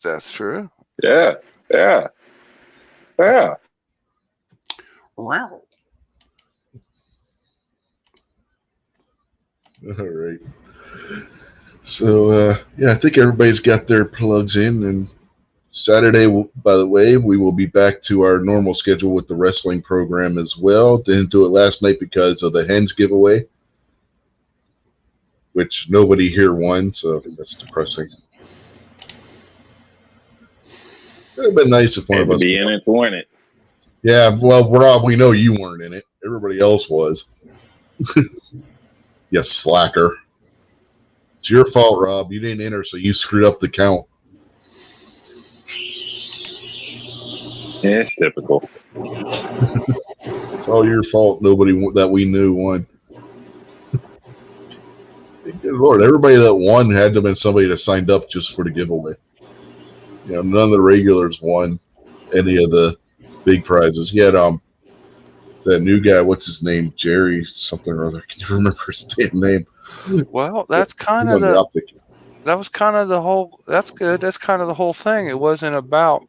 That's true. Yeah. Wow. All right. So, I think everybody's got their plugs in. And Saturday, by the way, we will be back to our normal schedule with the wrestling program as well. Didn't do it last night because of the hens giveaway, which nobody here won, so that's depressing. It would have been nice if one Had of to us be in it to win it. Yeah, well, Rob, we know you weren't in it. Everybody else was. You slacker. It's your fault, Rob. You didn't enter, so you screwed up the count. Yeah, it's typical. It's all your fault. Nobody that we knew won. Good Lord, everybody that won had to have been somebody that signed up just for the giveaway. None of the regulars won any of the big prizes. He had that new guy, what's his name? Jerry something or other. Can you remember his damn name? Well, that's kind of that was kind of the whole. That's good. That's kind of the whole thing. It wasn't about.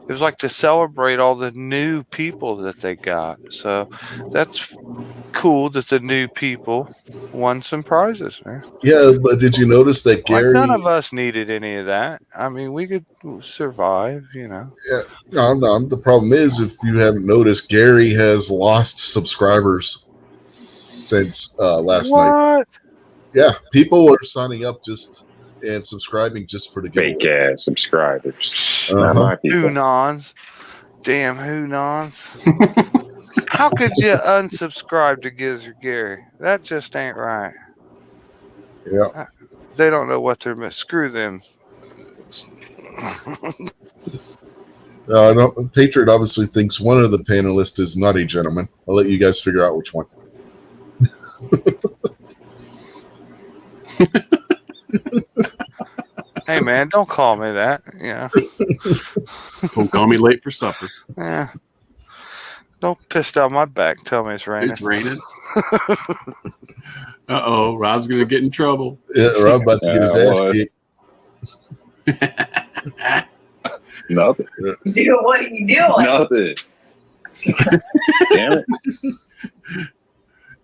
It was like to celebrate all the new people that they got. So that's cool that the new people won some prizes, man. Yeah, but did you notice that Gary? None of us needed any of that. I mean, we could survive, Yeah, no. The problem is, if you haven't noticed, Gary has lost subscribers since last night. What? Yeah, people are signing up and subscribing just for the giveaway. Fake ass subscribers. Uh-huh. Not my people. Who-nons. Damn who-nons. How could you unsubscribe to Gizzard Gary? That just ain't right. Yeah. They don't know what they're missing. Screw them. Patriot obviously thinks one of the panelists is not a gentleman. I'll let you guys figure out which one. Hey, man, don't call me that. Don't call me late for supper. Yeah. Don't piss down my back. Tell me it's raining. It's raining. Uh-oh, Rob's going to get in trouble. Yeah, Rob's about to get his ass kicked. Nothing. Dude, what are you doing? Nothing. Damn it.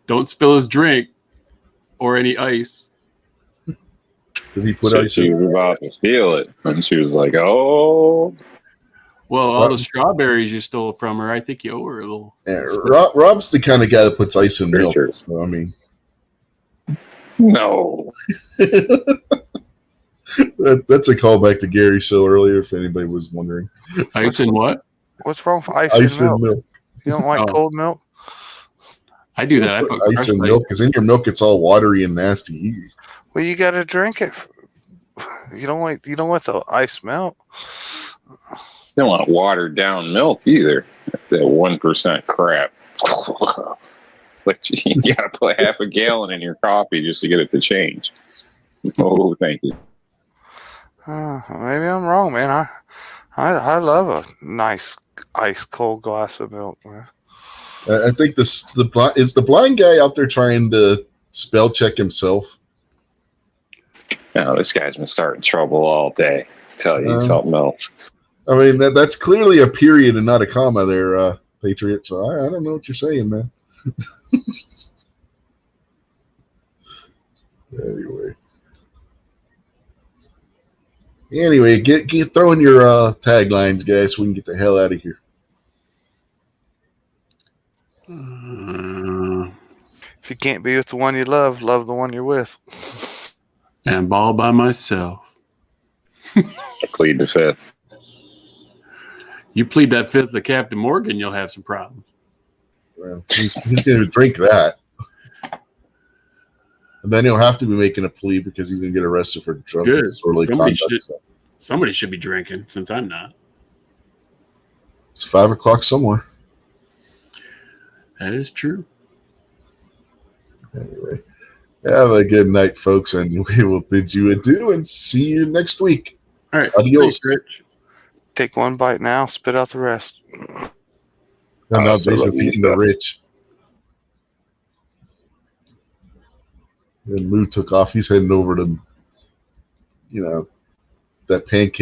Don't spill his drink or any ice. Did he put So ice she in? was about to steal it, and she was like, "Oh, Well, all the strawberries you stole from her, I think you owe her a little. Yeah, Rob's the kind of guy that puts ice in milk. Sure. So, I mean, no." that's a callback to Gary's show earlier, if anybody was wondering. Ice in what? What's wrong with ice Ice in in milk? milk. You don't like Oh. cold milk? I do that. I Put put ice crushed in ice. milk, because in your milk it's all watery and nasty. Well, you got to drink it. You don't want the ice melt. You don't want watered down milk either. That 1% crap. Like you gotta put half a gallon in your coffee just to get it to change. Oh, thank you. Maybe I'm wrong, man. I love a nice ice cold glass of milk, man. I think is the blind guy out there trying to spell check himself. No, this guy's been starting trouble all day. I tell you something else. I mean, that's clearly a period and not a comma there, Patriot. So I don't know what you're saying, man. Anyway, get throwing your taglines, guys, so we can get the hell out of here. If you can't be with the one you love the one you're with. And I'm all by myself. I plead the fifth. You plead that fifth to Captain Morgan, you'll have some problems. Well, he's going to drink that. And then he'll have to be making a plea because he's going to get arrested for drunk Good. disorderly Somebody conduct. should- Somebody should be drinking since I'm not. It's 5 o'clock somewhere. That is true. Anyway, have a good night, folks, and we will bid you adieu and see you next week. All right. Adios. Thanks, Rich. Take one bite now, spit out the rest. And now so Jason's love you, eating the Jeff. rich. And Moo took off. He's heading over to, that pancake